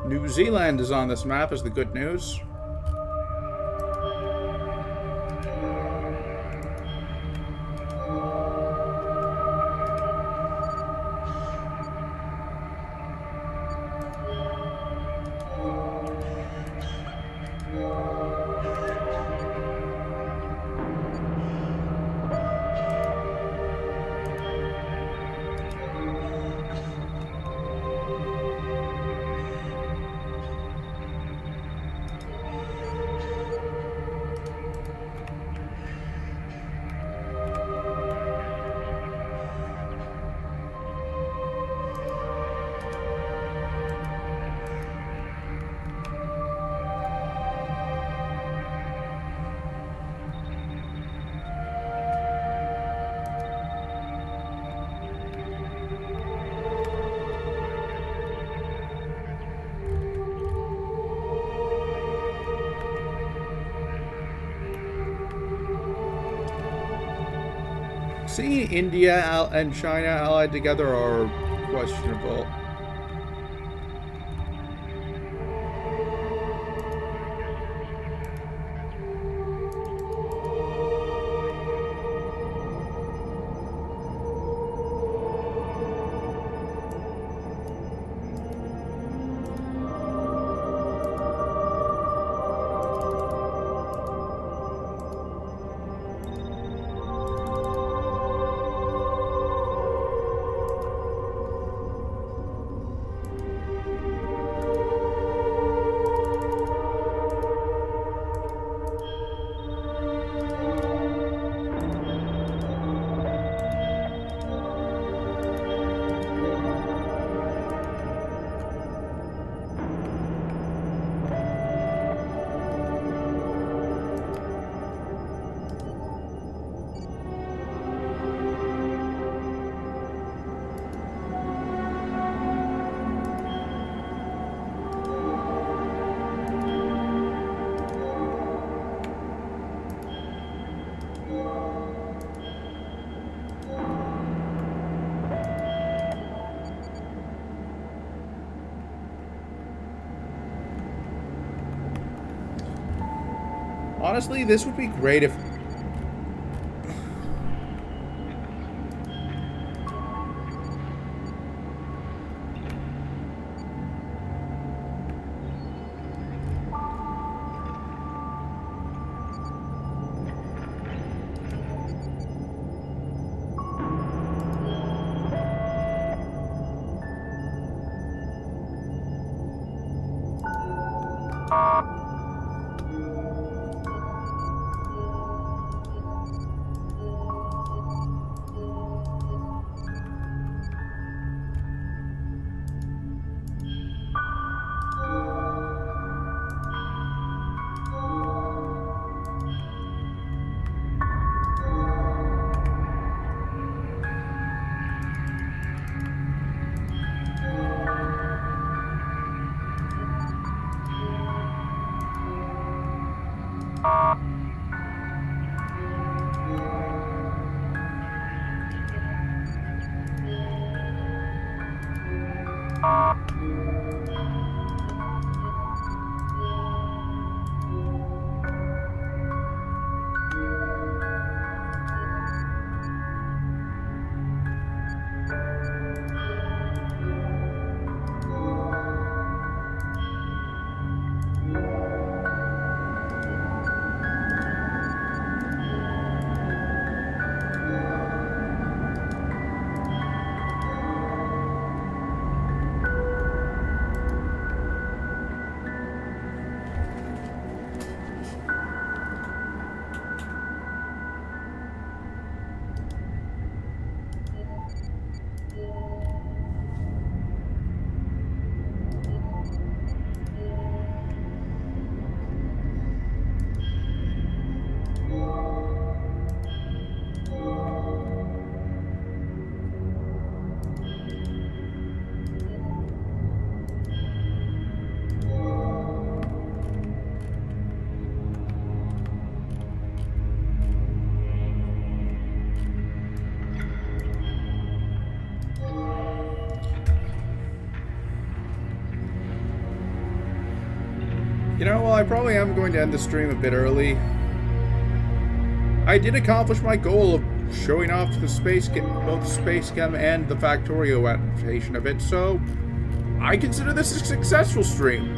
New Zealand is on this map, is the good news. Seeing India and China allied together are questionable. Honestly, this would be great if... You know, well, I probably am going to end the stream a bit early. I did accomplish my goal of showing off the both Space Chem and the Factorio adaptation of it, so I consider this a successful stream.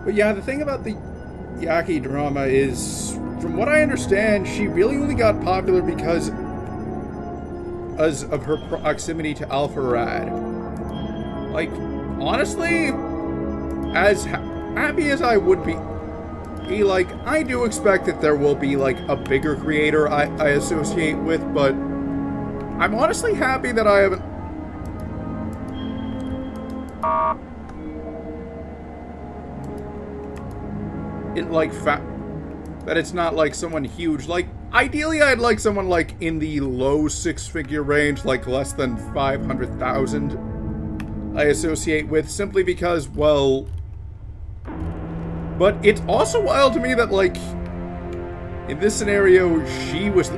But yeah, the thing about the Yaki drama is, from what I understand, she really only got popular because of her proximity to Alpha Rad. Like, honestly, as happy as I would be, like, I do expect that there will be, like, a bigger creator I associate with, but I'm honestly happy that I haven't... it like that it's not like someone huge. Like, ideally, I'd like someone like in the low six-figure range, like less than 500,000. I associate with, simply because, well. But it's also wild to me that, like, in this scenario, she was.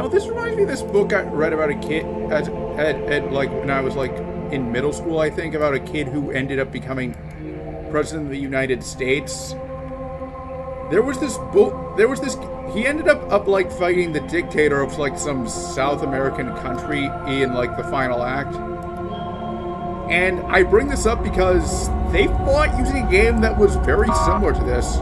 This reminds me of this book I read about a kid at like when I was like in middle school, I think, about a kid who ended up becoming president of the United States. There was this book. He ended up like fighting the dictator of like some South American country in like the final act. And I bring this up because they fought using a game that was very similar to this.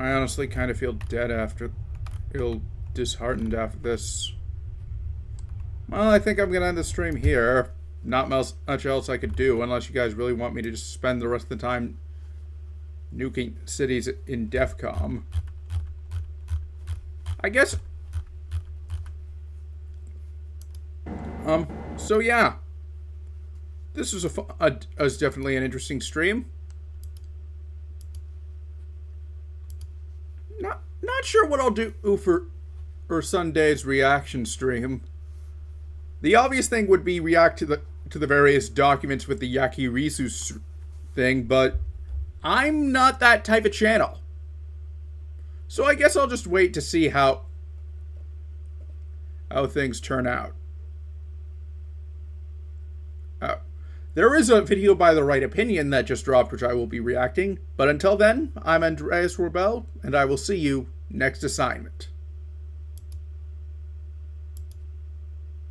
I honestly kind of feel dead after, feel disheartened after this. Well, I think I'm going to end the stream here. Not much else I could do, unless you guys really want me to just spend the rest of the time nuking cities in DEFCON. I guess. So yeah. This was was definitely an interesting stream. Not sure what I'll do for or Sunday's reaction stream. The obvious thing would be react to the various documents with the Yakirisu thing, but I'm not that type of channel. So I guess I'll just wait to see how things turn out. There is a video by The Right Opinion that just dropped, which I will be reacting. But until then, I'm Andreas Rorbel, and I will see you next assignment.